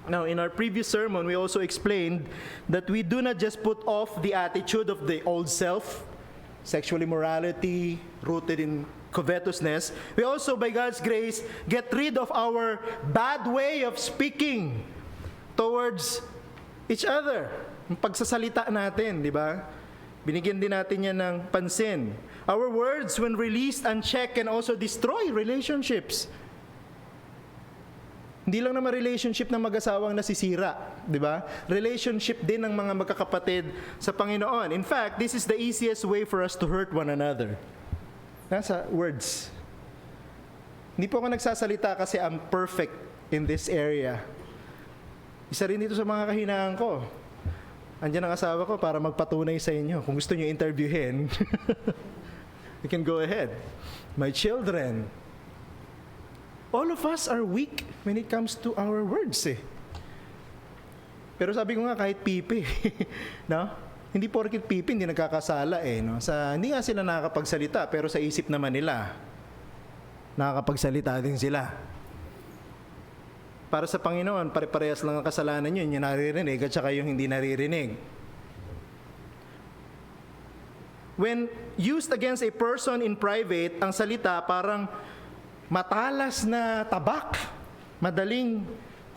Now, in our previous sermon, we also explained that we do not just put off the attitude of the old self, sexual immorality, rooted in covetousness. We also, by God's grace, get rid of our bad way of speaking towards each other. Ang pagsasalita natin, di ba? Binigyan din natin yan ng pansin. Our words, when released unchecked, can also destroy relationships. Hindi lang naman relationship ng mag-asawang nasisira, di ba? Relationship din ng mga magkakapatid sa Panginoon. In fact, this is the easiest way for us to hurt one another. Nasa words. Hindi po ako nagsasalita kasi I'm perfect in this area. Isa rin dito sa mga kahinaan ko. Andiyan ang asawa ko para magpatunay sa inyo. Kung gusto nyo interviewin, you can go ahead. My children, all of us are weak when it comes to our words eh. Pero sabi ko nga kahit pipi, no? Hindi porket pipi hindi nagkakasala eh, no? Hindi nga sila nakakapagsalita pero sa isip naman nila nakakapagsalita din sila. Para sa Panginoon, pare-parehas lang ang kasalanan yun, yung naririnig at saka yung hindi naririnig. When used against a person in private, ang salita parang matalas na tabak, madaling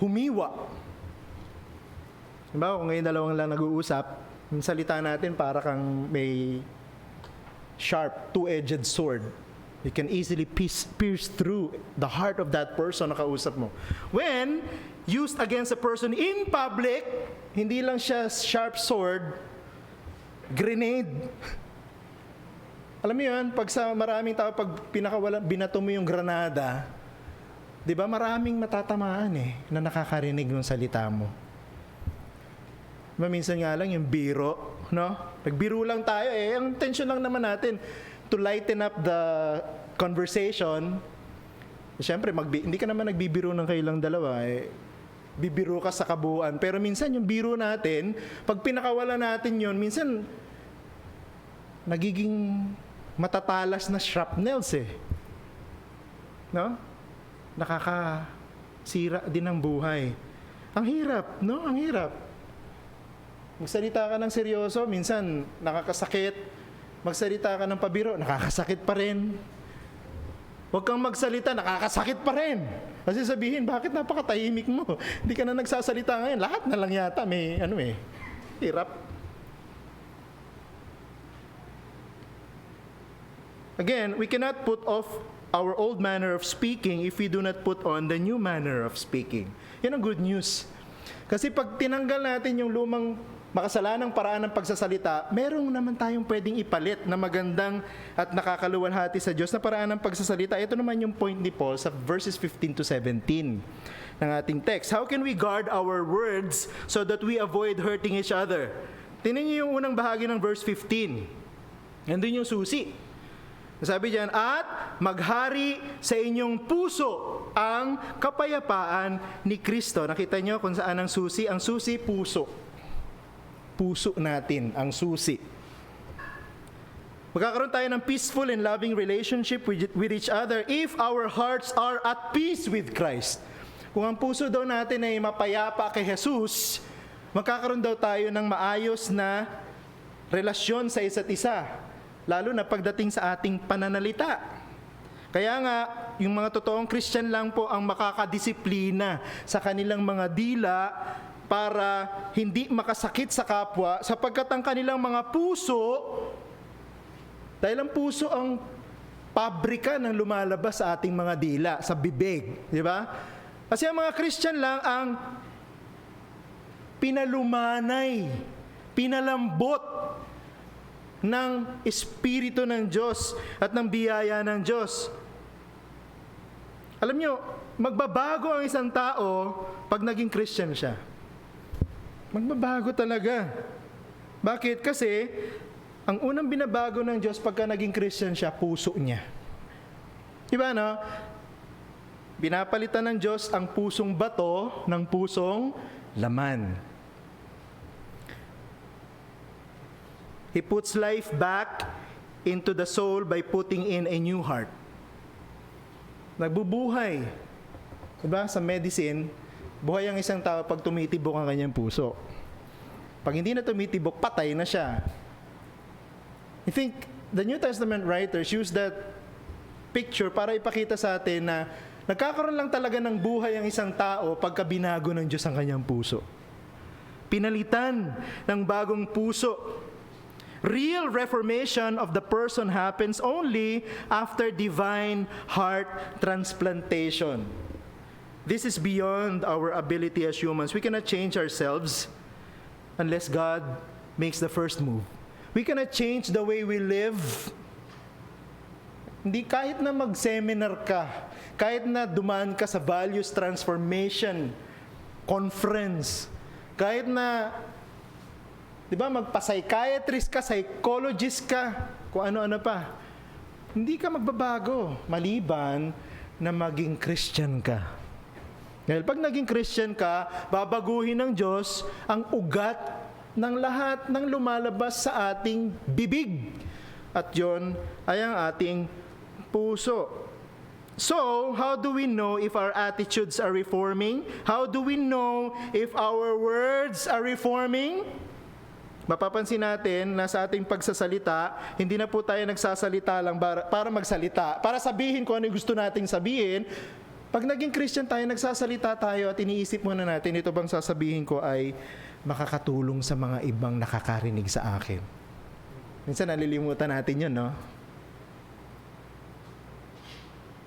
humiwa. Diba, kung ngayon dalawang lang nag-uusap, yung salita natin para kang may sharp, two-edged sword. You can easily pierce through the heart of that person na kausap mo. When used against a person in public, hindi lang siya sharp sword, grenade. Alam mo yun, pag sa maraming tao, pag binato mo yung granada, di ba maraming matatamaan eh, na nakakarinig ng salita mo. Diba, minsan nga lang yung biro, no? Nagbiro lang tayo eh, ang intention lang naman natin, to lighten up the conversation. Siyempre, hindi ka naman nagbibiro ng kailang dalawa eh. Bibiro ka sa kabuuan. Pero minsan yung biro natin, pag pinakawala natin yun, minsan nagiging matatalas na shrapnels eh. No? Nakakasira din ng buhay. Ang hirap, no? Ang hirap. Magsalita ka ng seryoso, minsan nakakasakit. Magsalita ka ng pabiro, nakakasakit pa rin. Huwag kang magsalita, nakakasakit pa rin. Kasi sabihin, bakit napakatahimik mo? Hindi ka na nagsasalita ngayon. Lahat na lang yata may hirap. Again, we cannot put off our old manner of speaking if we do not put on the new manner of speaking. Yan ang good news. Kasi pag tinanggal natin yung lumang makasalanang paraan ng pagsasalita, merong naman tayong pwedeng ipalit na magandang at nakakaluwalhati sa Diyos na paraan ng pagsasalita. Ito naman yung point ni Paul sa verses 15 to 17 ng ating text. How can we guard our words so that we avoid hurting each other? Tingnan niyo yung unang bahagi ng verse 15. Nandun yung susi. Sabi diyan, at maghari sa inyong puso ang kapayapaan ni Kristo. Nakita niyo kung saan ang susi? Ang susi, puso. Puso natin ang susi. Magkakaroon tayo ng peaceful and loving relationship with each other if our hearts are at peace with Christ. Kung ang puso daw natin ay mapayapa kay Jesus, magkakaroon daw tayo ng maayos na relasyon sa isa't isa, lalo na pagdating sa ating pananalita. Kaya nga, yung mga totoong Christian lang po ang makakadisiplina sa kanilang mga dila para hindi makasakit sa kapwa, sapagkat ang kanilang mga puso, dahil ang puso ang pabrika ng lumalabas sa ating mga dila, sa bibig, di ba? Kasi ang mga Christian lang ang pinalumanay, pinalambot ng Espiritu ng Diyos at ng biyaya ng Diyos. Alam nyo, magbabago ang isang tao pag naging Christian siya. Magbabago talaga. Bakit? Kasi ang unang binabago ng Diyos pagka naging Christian siya, puso niya. Diba, no? Binapalitan ng Diyos ang pusong bato ng pusong laman. He puts life back into the soul by putting in a new heart. Nagbubuhay. Diba? Sa medicine, buhay ang isang tao pag tumitibok ang kanyang puso. Pag hindi na tumitibok, patay na siya. I think the New Testament writers use that picture para ipakita sa atin na nagkakaroon lang talaga ng buhay ang isang tao pagka binago ng Diyos ang kanyang puso. Pinalitan ng bagong puso. Real reformation of the person happens only after divine heart transplantation. This is beyond our ability as humans. We cannot change ourselves unless God makes the first move. We cannot change the way we live. Hindi, kahit na mag-seminar ka, kahit na dumaan ka sa values transformation conference, kahit na, di ba, magpa-psychiatrist ka, psychologist ka, kung ano-ano pa, hindi ka magbabago maliban na maging Christian ka. Dahil pag naging Christian ka, babaguhin ng Diyos ang ugat ng lahat ng lumalabas sa ating bibig. At yon ay ang ating puso. So, how do we know if our attitudes are reforming? How do we know if our words are reforming? Mapapansin natin na sa ating pagsasalita, hindi na po tayo nagsasalita lang para magsalita, para sabihin kung ano yung gusto nating sabihin. Pag naging Christian tayo, nagsasalita tayo at iniisip muna natin, ito bang sasabihin ko ay makakatulong sa mga ibang nakakarinig sa akin. Minsan nalilimutan natin yun, no?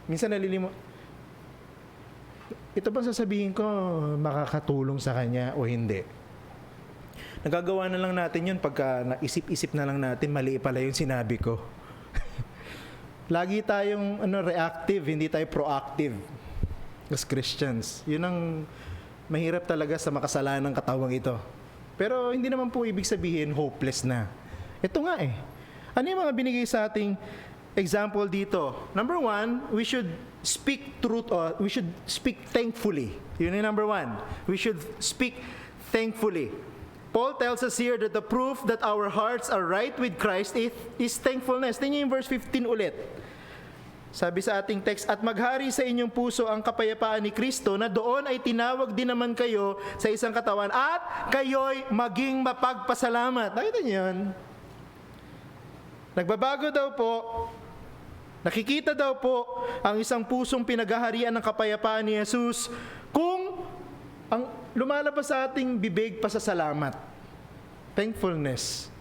Minsan ito bang sasabihin ko makakatulong sa kanya o hindi? Nagagawa na lang natin yun pagka naisip-isip na lang natin, mali pala yung sinabi ko. Lagi tayong reactive, hindi tayo proactive as Christians. Yun ang mahirap talaga sa makasalanang katawang ito. Pero hindi naman po ibig sabihin hopeless na. Ito nga eh. Ano yung mga binigay sa ating example dito? Number one, we should speak truth, or we should speak thankfully. Yun yung number one. We should speak thankfully. Paul tells us here that the proof that our hearts are right with Christ is thankfulness. Tingnan yung verse 15 ulit. Sabi sa ating text, at maghari sa inyong puso ang kapayapaan ni Kristo, na doon ay tinawag din naman kayo sa isang katawan, at kayo'y maging mapagpasalamat. Nakita niyo yun? Nagbabago daw po, nakikita daw po ang isang pusong pinaghaharian ng kapayapaan ni Jesus kung ang lumalabas sa ating bibig, pasasalamat. Thankfulness.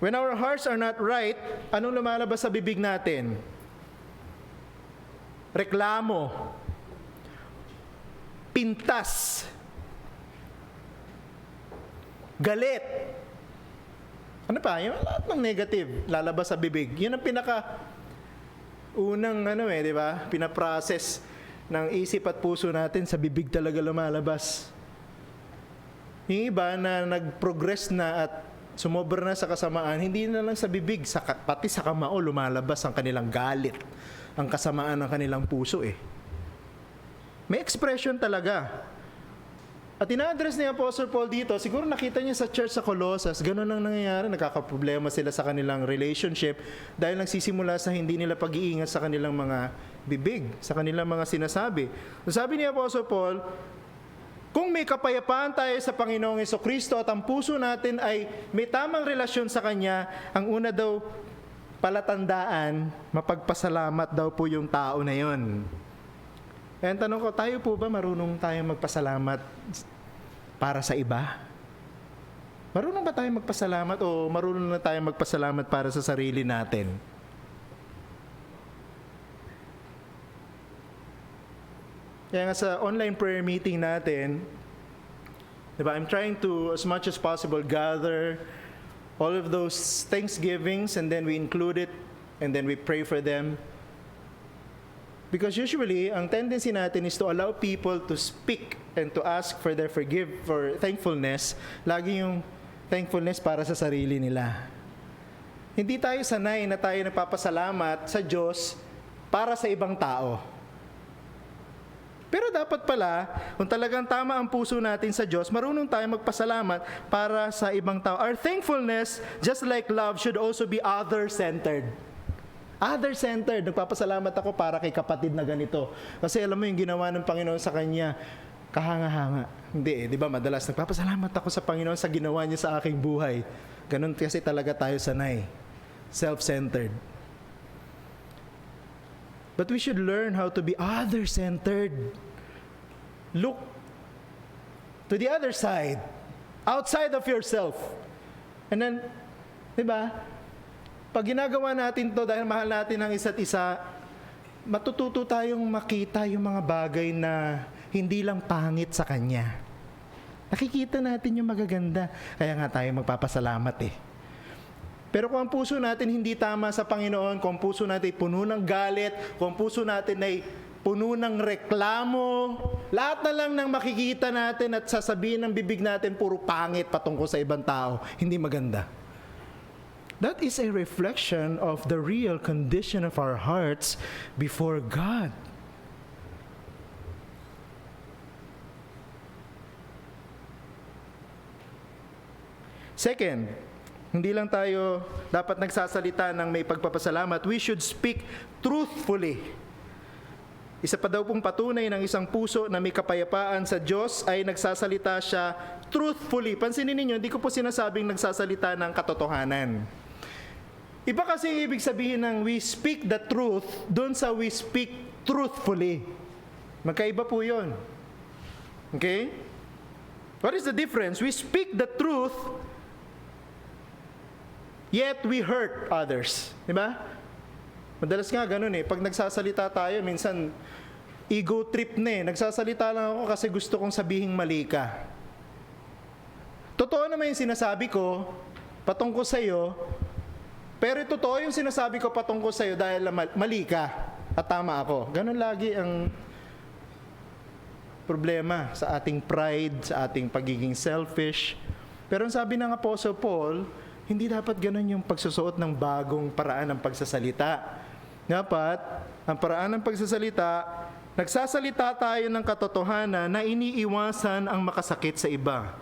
When our hearts are not right, anong lumalabas sa bibig natin? Reklamo. pintas, galit. Ano pa? Yung lahat ng negative lalabas sa bibig. Yun ang unang di ba? Pinaprocess ng isip at puso natin sa bibig talaga lumalabas. Yung iba na nag-progress na at sumobra na sa kasamaan, hindi na lang sa bibig, pati sa kamao lumalabas ang kanilang galit, ang kasamaan ng kanilang puso May expression talaga. At ina-address ni Apostle Paul dito, siguro nakita niya sa church sa Colossus, ganun ang nangyayari, nagkakaproblema sila sa kanilang relationship dahil nagsisimula sa hindi nila pag-iingat sa kanilang mga bibig, sa kanilang mga sinasabi. Sabi ni Apostle Paul, kung may kapayapaan tayo sa Panginoong Jesucristo at ang puso natin ay may tamang relasyon sa Kanya, ang una daw palatandaan, mapagpasalamat daw po yung tao na yon. Kaya ang tanong ko, tayo po ba marunong tayong magpasalamat para sa iba? Marunong ba tayong magpasalamat o marunong na tayong magpasalamat para sa sarili natin? Kaya nga sa online prayer meeting natin, diba, I'm trying to, as much as possible, gather all of those thanksgivings and then we include it and then we pray for them. Because usually, ang tendency natin is to allow people to speak and to ask for for thankfulness. Lagi yung thankfulness para sa sarili nila. Hindi tayo sanay na tayo nagpapasalamat sa Diyos para sa ibang tao. Pero dapat pala, kung talagang tama ang puso natin sa Diyos, marunong tayo magpasalamat para sa ibang tao. Our thankfulness, just like love, should also be other-centered. Other-centered. Nagpapasalamat ako para kay kapatid na ganito. Kasi alam mo yung ginawa ng Panginoon sa kanya, kahanga-hanga. Hindi di ba? Madalas nagpapasalamat ako sa Panginoon sa ginawa niya sa aking buhay. Ganun kasi talaga tayo sanay. Self-centered. But we should learn how to be other-centered. Look to the other side. Outside of yourself. And then, di ba? Pag ginagawa natin to dahil mahal natin ang isa't isa, matututo tayong makita yung mga bagay na hindi lang pangit sa Kanya. Nakikita natin yung magaganda. Kaya nga tayo magpapasalamat Pero kung ang puso natin hindi tama sa Panginoon, kung ang puso natin ay puno ng galit, kung ang puso natin ay puno ng reklamo, lahat na lang ng makikita natin at sasabihin ng bibig natin puro pangit patungkol sa ibang tao, hindi maganda. That is a reflection of the real condition of our hearts before God. Second, hindi lang tayo dapat nagsasalita ng may pagpapasalamat, we should speak truthfully. Isa pa daw pong patunay ng isang puso na may kapayapaan sa Diyos ay nagsasalita siya truthfully. Pansinin ninyo, hindi ko po sinasabing nagsasalita ng katotohanan. Iba kasi ibig sabihin ng we speak the truth doon sa we speak truthfully. Magkaiba po yun. Okay? What is the difference? We speak the truth, yet we hurt others. Diba? Madalas nga ganun Pag nagsasalita tayo, minsan ego trip Nagsasalita lang ako kasi gusto kong sabihing mali ka. Totoo naman yung sinasabi ko patungkol sa'yo, pero totoo yung sinasabi ko patungkol sa'yo dahil mali ka at tama ako. Ganun lagi ang problema sa ating pride, sa ating pagiging selfish. Pero ang sabi ng Apostle Paul, hindi dapat ganun yung pagsusuot ng bagong paraan ng pagsasalita. Dapat, ang paraan ng pagsasalita, nagsasalita tayo ng katotohanan na iniiwasan ang makasakit sa iba.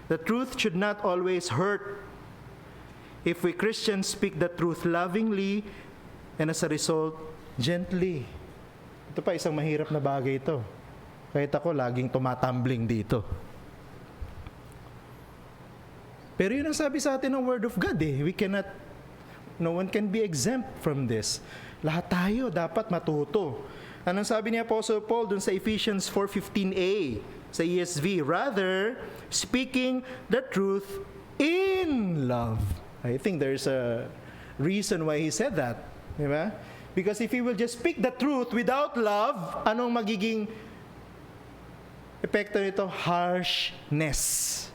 The truth should not always hurt. If we Christians speak the truth lovingly and as a result, gently. Ito pa, isang mahirap na bagay ito. Kahit ako, laging tumatumbling dito. Pero yun ang sabi sa atin ng Word of God no one can be exempt from this. Lahat tayo dapat matuto. Anong sabi ni Apostle Paul dun sa Ephesians 4:15a sa ESV? Rather, speaking the truth in love. I think there's a reason why he said that. Diba? Because if he will just speak the truth without love, anong magiging epekto nito, harshness.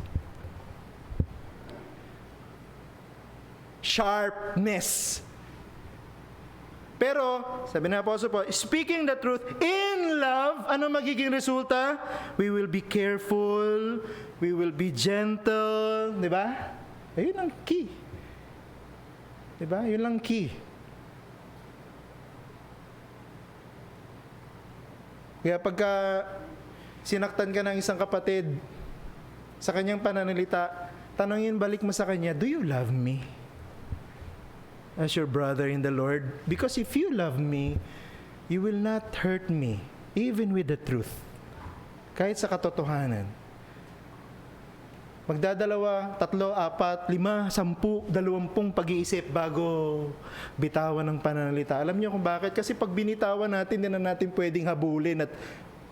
Sharpness. Pero, sabi ng Apostle Paul, speaking the truth in love, ano magiging resulta? We will be careful, we will be gentle, di ba? Ayun ang key. Di ba? Yun lang key. Kaya pagka sinaktan ka ng isang kapatid sa kanyang pananalita, tanongin balik mo sa kanya, do you love me? As your brother in the Lord? Because if you love me, you will not hurt me, even with the truth. Kahit sa katotohanan. Magdadalawa, 3, 4, 5, 10, 20 pag-iisip bago bitawan ng pananalita. Alam niyo kung bakit? Kasi pag binitawan natin, hindi na natin pwedeng habulin at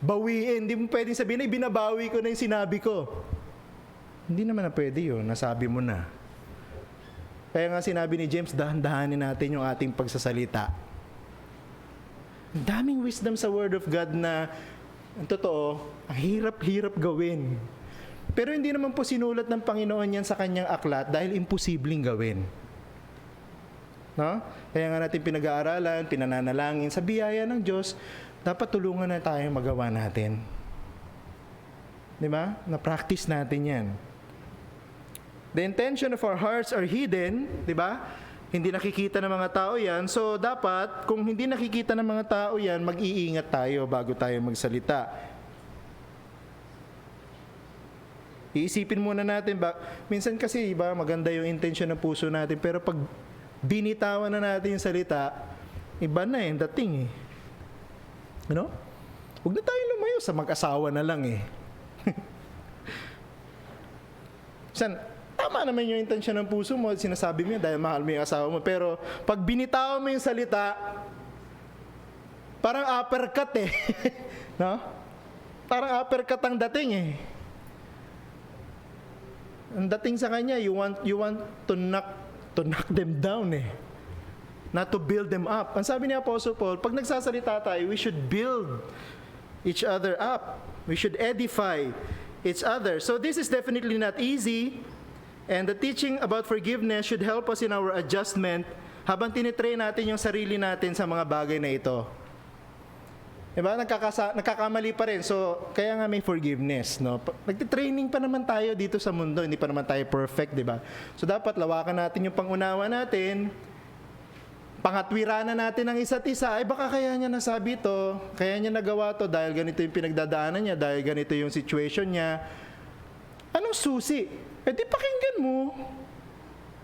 bawiin. Hindi mo pwedeng sabihin, ay binabawi ko na yung sinabi ko. Hindi naman na pwede yun. Nasabi mo na. Kaya nga sinabi ni James, dahan-dahanin natin yung ating pagsasalita. Ang daming wisdom sa Word of God na, ang totoo, ang hirap-hirap gawin. Pero hindi naman po sinulat ng Panginoon yan sa kanyang aklat dahil imposibleng gawin. No? Kaya nga natin pinag-aaralan, pinananalangin, sa biyaya ng Diyos, dapat tulungan na tayong magawa natin. Di ba? Na-practice natin yan. The intention of our hearts are hidden, di ba? Hindi nakikita ng mga tao yan. So, dapat, kung hindi nakikita ng mga tao yan, mag-iingat tayo bago tayo magsalita. Iisipin muna natin, minsan kasi, iba, maganda yung intention ng puso natin, pero pag binitawan na natin yung salita, iba na yung dating eh. You know? Huwag na tayong lumayo sa mag-asawa na lang eh. Minsan, tama naman yung intensyon ng puso mo, sinasabi mo yun dahil mahal mo yung asawa mo. Pero pag binitawan mo yung salita, parang uppercut eh. No? Parang uppercut ang dating eh. Ang dating sa kanya, you want to knock them down eh. Not to build them up. Ang sabi ni Apostle Paul, pag nagsasalita tayo, we should build each other up. We should edify each other. So this is definitely not easy. And the teaching about forgiveness should help us in our adjustment habang tinitrain natin yung sarili natin sa mga bagay na ito. Diba? Nagkakamali pa rin. So, kaya nga may forgiveness. No? Nagtitraining pa naman tayo dito sa mundo. Hindi pa naman tayo perfect, diba? So, dapat lawakan natin yung pangunawa natin. Pangatwiranan natin ang isa't isa. Ay, baka kaya niya nasabi to. Kaya niya nagawa to dahil ganito yung pinagdadaanan niya. Dahil ganito yung situation niya. Anong susi? Eh di pakinggan mo.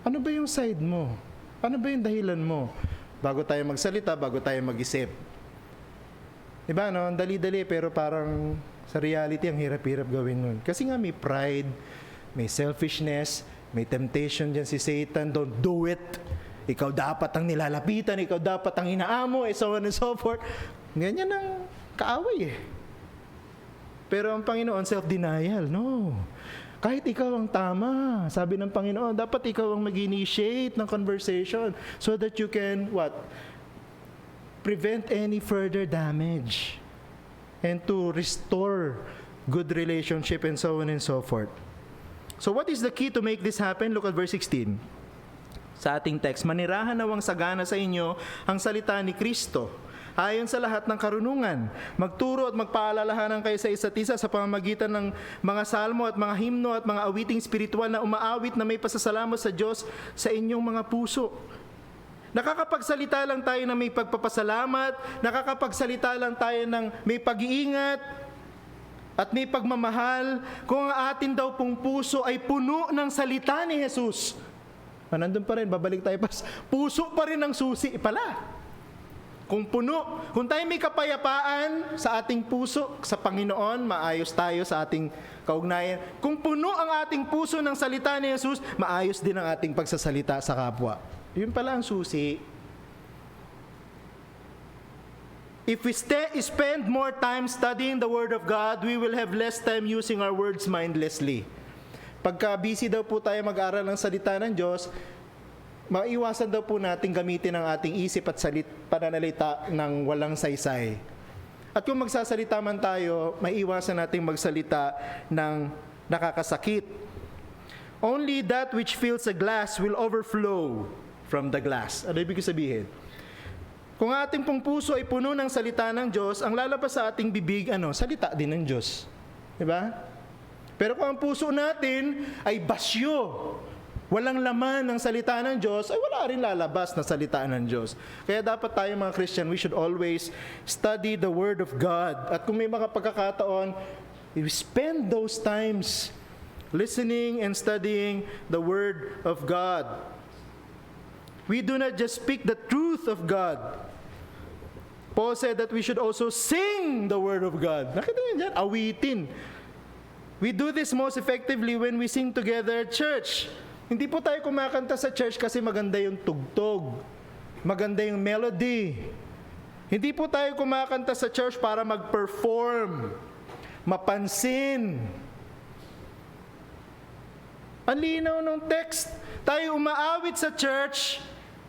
Ano ba yung side mo? Ano ba yung dahilan mo? Bago tayo magsalita, bago tayo mag-isip. Diba, no? Ang dali-dali, pero parang sa reality, ang hirap-hirap gawin nun. Kasi nga may pride, may selfishness, may temptation dyan si Satan, don't do it. Ikaw dapat ang nilalapitan, ikaw dapat ang inaamo, so on and so forth. Ganyan ang kaaway eh. Pero ang Panginoon, self-denial, no. Kahit ikaw ang tama, sabi ng Panginoon, dapat ikaw ang mag-initiate ng conversation so that you can, what? Prevent any further damage and to restore good relationship and so on and so forth. So what is the key to make this happen? Look at verse 16. Sa ating text, manirahan nawang sagana sa inyo ang salita ni Kristo, ayon sa lahat ng karunungan. Magturo at magpaalalahanan kayo sa isa't isa sa pamamagitan ng mga salmo at mga himno at mga awiting spiritual na umaawit na may pasasalamat sa Diyos sa inyong mga puso. Nakakapagsalita lang tayo ng may pagpapasalamat, nakakapagsalita lang tayo ng may pag-iingat at may pagmamahal kung ang atin daw pong puso ay puno ng salita ni Jesus. Nandun pa rin, babalik tayo pa. Puso pa rin ang susi pala. Kung puno, kung tayo may kapayapaan sa ating puso, sa Panginoon, maayos tayo sa ating kaugnayan. Kung puno ang ating puso ng salita ni Jesus, maayos din ang ating pagsasalita sa kapwa. Yun pala ang susi. If we spend more time studying the Word of God, we will have less time using our words mindlessly. Pagka busy daw po tayo mag-aral ng salita ng Diyos, maiwasan daw po natin gamitin ang ating isip at pananalita ng walang saysay. At kung magsasalita man tayo, maiwasan nating magsalita ng nakakasakit. Only that which fills a glass will overflow from the glass. Ano ibig sabihin? Kung ating pong puso ay puno ng salita ng Diyos, ang lalabas sa ating bibig, salita din ng Diyos. Diba? Pero kung ang puso natin ay basyo, walang laman ng salita ng Diyos, ay wala rin lalabas na salita ng Diyos. Kaya dapat tayo mga Christian, we should always study the Word of God. At kung may mga pagkakataon, we spend those times listening and studying the Word of God. We do not just speak the truth of God. Paul said that we should also sing the Word of God. Nakita niyo dyan? Awitin. We do this most effectively when we sing together at church. Hindi po tayo kumakanta sa church kasi maganda yung tugtog, maganda yung melody. Hindi po tayo kumakanta sa church para mag-perform, mapansin. Ang linaw ng text, tayo umaawit sa church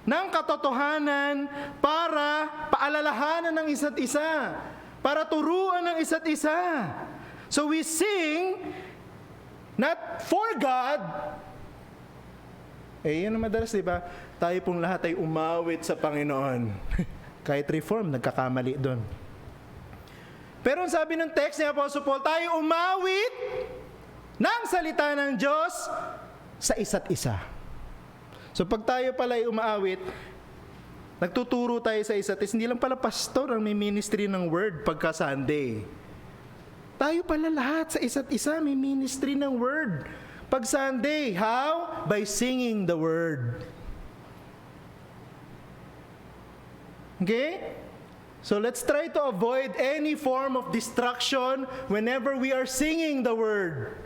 ng katotohanan para paalalahanan ng isa't isa, para turuan ng isa't isa. So we sing not for God. Yan ang madalas, di ba? Tayo pong lahat ay umawit sa Panginoon. Kahit reform, nagkakamali doon. Pero ang sabi ng text ni Apostle Paul, tayo umawit ng salita ng Diyos sa isa't isa. So pag tayo pala ay umaawit, nagtuturo tayo sa isa't isa. Hindi lang pala pastor ang may ministry ng word pagka Sunday. Tayo pala lahat sa isa't isa may ministry ng word pag Sunday. How? By singing the word. Okay? So let's try to avoid any form of distraction whenever we are singing the word.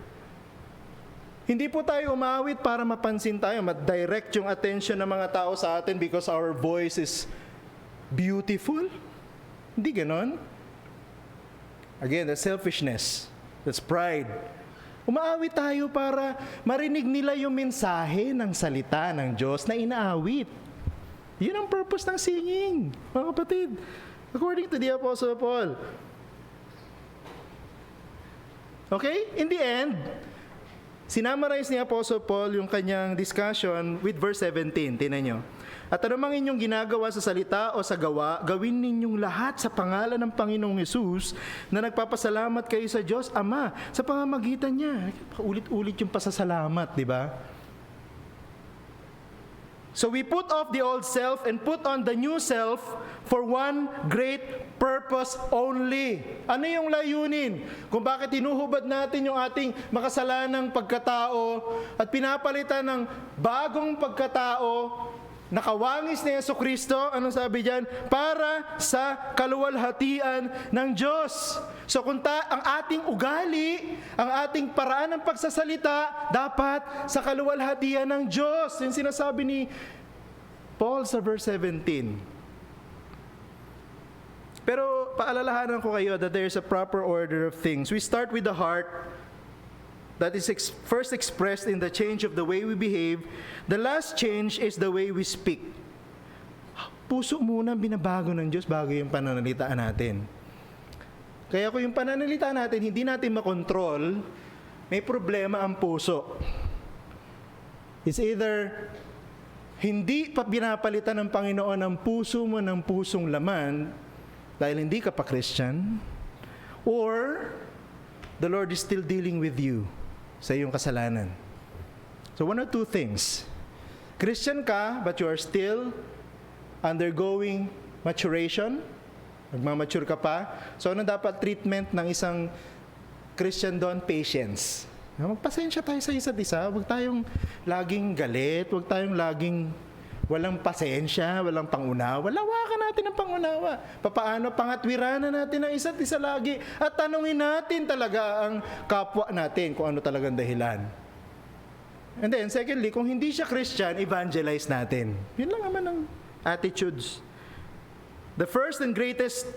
Hindi po tayo umawit para mapansin tayo, ma-direct yung attention ng mga tao sa atin because our voice is beautiful. Hindi ganon. Again, that's selfishness. That's pride. Umaawit tayo para marinig nila yung mensahe ng salita ng Diyos na inaawit. Yun ang purpose ng singing, mga kapatid. According to the Apostle Paul. Okay? In the end, sinamarize ni Apostle Paul yung kanyang discussion with verse 17. Tingnan nyo. At anumang inyong ginagawa sa salita o sa gawa, gawin ninyong lahat sa pangalan ng Panginoong Hesus na nagpapasalamat kayo sa Diyos Ama sa pamamagitan niya. Ulit-ulit yung pasasalamat, di ba? So we put off the old self and put on the new self for one great purpose only. Ano yung layunin? Kung bakit hinuhubad natin yung ating makasalanang pagkatao at pinapalitan ng bagong pagkatao, nakawangis ni Jesucristo, anong sabi diyan? Para sa kaluwalhatian ng Diyos. So kung ang ating ugali, ang ating paraan ng pagsasalita, dapat sa kaluwalhatian ng Diyos. Yung sinasabi ni Paul sa verse 17. Pero paalalahanan ko kayo that there is a proper order of things. We start with the heart, that is first expressed in the change of the way we behave. The last change is the way we speak. Puso muna binabago ng Diyos bago yung pananalitaan natin. Kaya kung yung pananalita natin, hindi natin makontrol, may problema ang puso. It's either hindi pa pinapalitan ng Panginoon ang puso mo ng pusong laman dahil hindi ka pa Christian, or the Lord is still dealing with you sa iyong kasalanan. So one or two things. Christian ka, but you are still undergoing maturation. Nagmamature ka pa. So ano dapat treatment ng isang Christian doon? Patience. Magpasensya tayo sa isa't isa. Huwag tayong laging galit. Huwag tayong laging walang pasensya, walang pangunawa. Lawakan natin ang pangunawa. Papaano pangatwiranan natin ang isa't isa lagi. At tanungin natin talaga ang kapwa natin kung ano talagang dahilan. And then, secondly, kung hindi siya Christian, evangelize natin. Yun lang naman ang attitudes. The first and greatest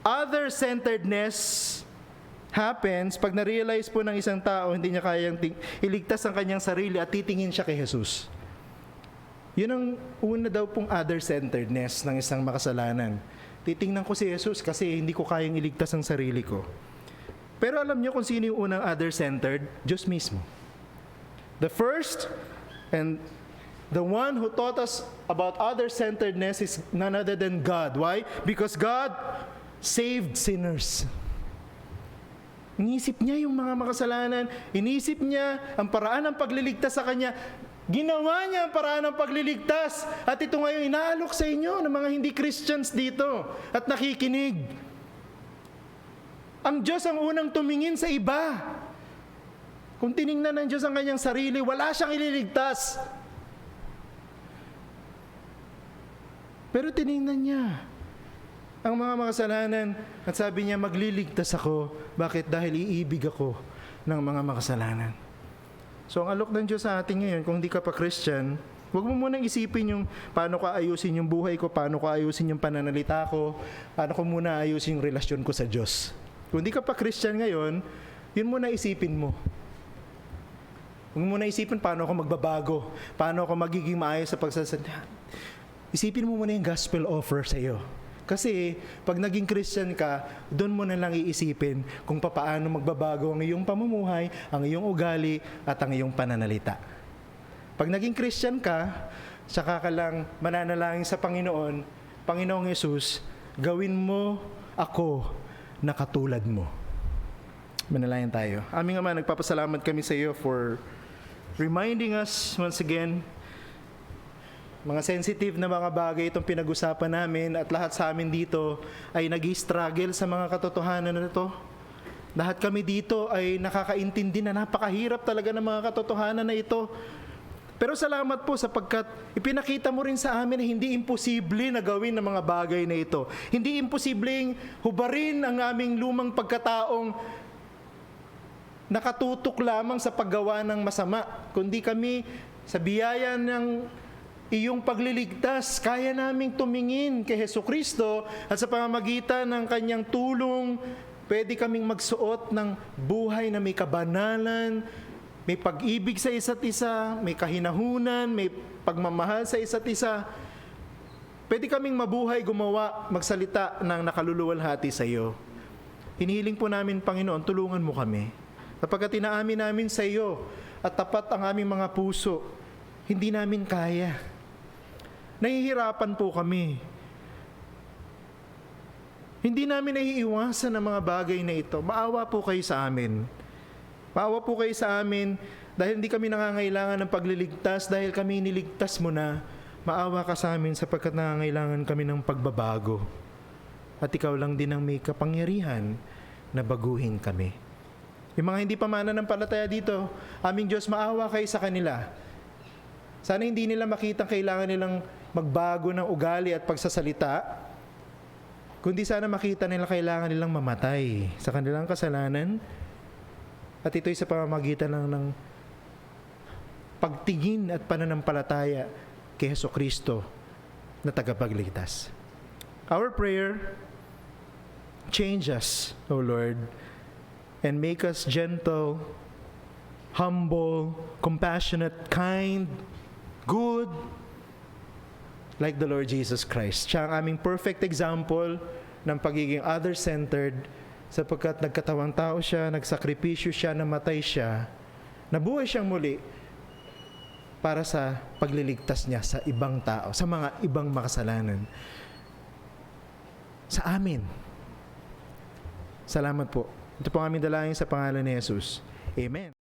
other-centeredness happens pag na-realize po ng isang tao hindi niya kayang iligtas ang kanyang sarili at titingin siya kay Jesus. Yun ang una daw pong other-centeredness ng isang makasalanan. titingnan ko si Jesus kasi hindi ko kayang iligtas ang sarili ko. Pero alam niyo kung sino yung unang other-centered? Diyos mismo. The first and the one who taught us about other-centeredness is none other than God. Why? Because God saved sinners. Inisip niya yung mga makasalanan, inisip niya ang paraan ng pagliligtas sa Kanya, ginawa niya ang paraan ng pagliligtas. At ito ngayon inaalok sa inyo ng mga hindi Christians dito at nakikinig. Ang Diyos ang unang tumingin sa iba. Kung tiningnan ng Diyos ang kanyang sarili, wala siyang ililigtas. Pero tiningnan niya ang mga makasalanan at sabi niya, magliligtas ako. Bakit? Dahil iibig ako ng mga makasalanan. So ang alok ng Diyos sa atin ngayon, kung hindi ka pa Christian, huwag mo munang isipin yung paano ko ayusin yung buhay ko, paano ko ayusin yung pananalita ko, paano ko muna ayusin yung relasyon ko sa Diyos. Kung hindi ka pa Christian ngayon, yun muna isipin mo. Huwag mo muna isipin paano ako magbabago, paano ako magiging maayos sa pagsasalita. Isipin mo muna yung gospel offer sa iyo. Kasi pag naging Christian ka, doon mo na lang iisipin kung paano magbabago ang iyong pamumuhay, ang iyong ugali, at ang iyong pananalita. Pag naging Christian ka, saka ka lang mananalangin sa Panginoon, Panginoong Yesus, gawin mo ako na katulad mo. Manalangin tayo. Aming Ama, nagpapasalamat kami sa iyo for reminding us once again mga sensitive na mga bagay itong pinag-usapan namin at lahat sa amin dito ay nag-i-struggle sa mga katotohanan na ito. Lahat kami dito ay nakakaintindi na napakahirap talaga ng mga katotohanan na ito. Pero salamat po sapagkat ipinakita mo rin sa amin na hindi imposible na gawin ng mga bagay na ito. Hindi imposibleng hubarin ang aming lumang pagkataong nakatutok lamang sa paggawa ng masama. Kundi kami sa biyaya ng iyong pagliligtas, kaya naming tumingin kay Hesukristo at sa pamamagitan ng kanyang tulong, pwede kaming magsuot ng buhay na may kabanalan, may pag-ibig sa isa't isa, may kahinahunan, may pagmamahal sa isa't isa. Pwede kaming mabuhay, gumawa, magsalita ng nakaluluwalhati sa iyo. Hinihiling po namin, Panginoon, tulungan mo kami. Kapag tinaamin namin sa iyo at tapat ang aming mga puso, hindi namin kaya. Nahihirapan po kami. Hindi namin naiiwasan ang mga bagay na ito. Maawa po kayo sa amin. Maawa po kayo sa amin dahil hindi kami nangangailangan ng pagliligtas, dahil kami niligtas mo na. Maawa ka sa amin sapagkat nangangailangan kami ng pagbabago. At ikaw lang din ang may kapangyarihan na baguhin kami. Yung mga hindi pa mananampalataya dito, aming Diyos, maawa kayo sa kanila. Sana hindi nila makita kailangan nilang magbago ng ugali at pagsasalita, kundi sana makita nila kailangan nilang mamatay sa kanilang kasalanan, at ito'y sa pamamagitan ng pagtingin at pananampalataya kay Hesukristo na tagapagligtas. Our prayer, change us, O Lord, and make us gentle, humble, compassionate, kind, good, like the Lord Jesus Christ. Siya ang aming perfect example ng pagiging other-centered sapagkat nagkatawang tao siya, nagsakripisyo siya, namatay siya, nabuhay siyang muli para sa pagliligtas niya sa ibang tao, sa mga ibang makasalanan. Sa amin. Salamat po. Ito po ang aming dalangin sa pangalan ni Jesus. Amen.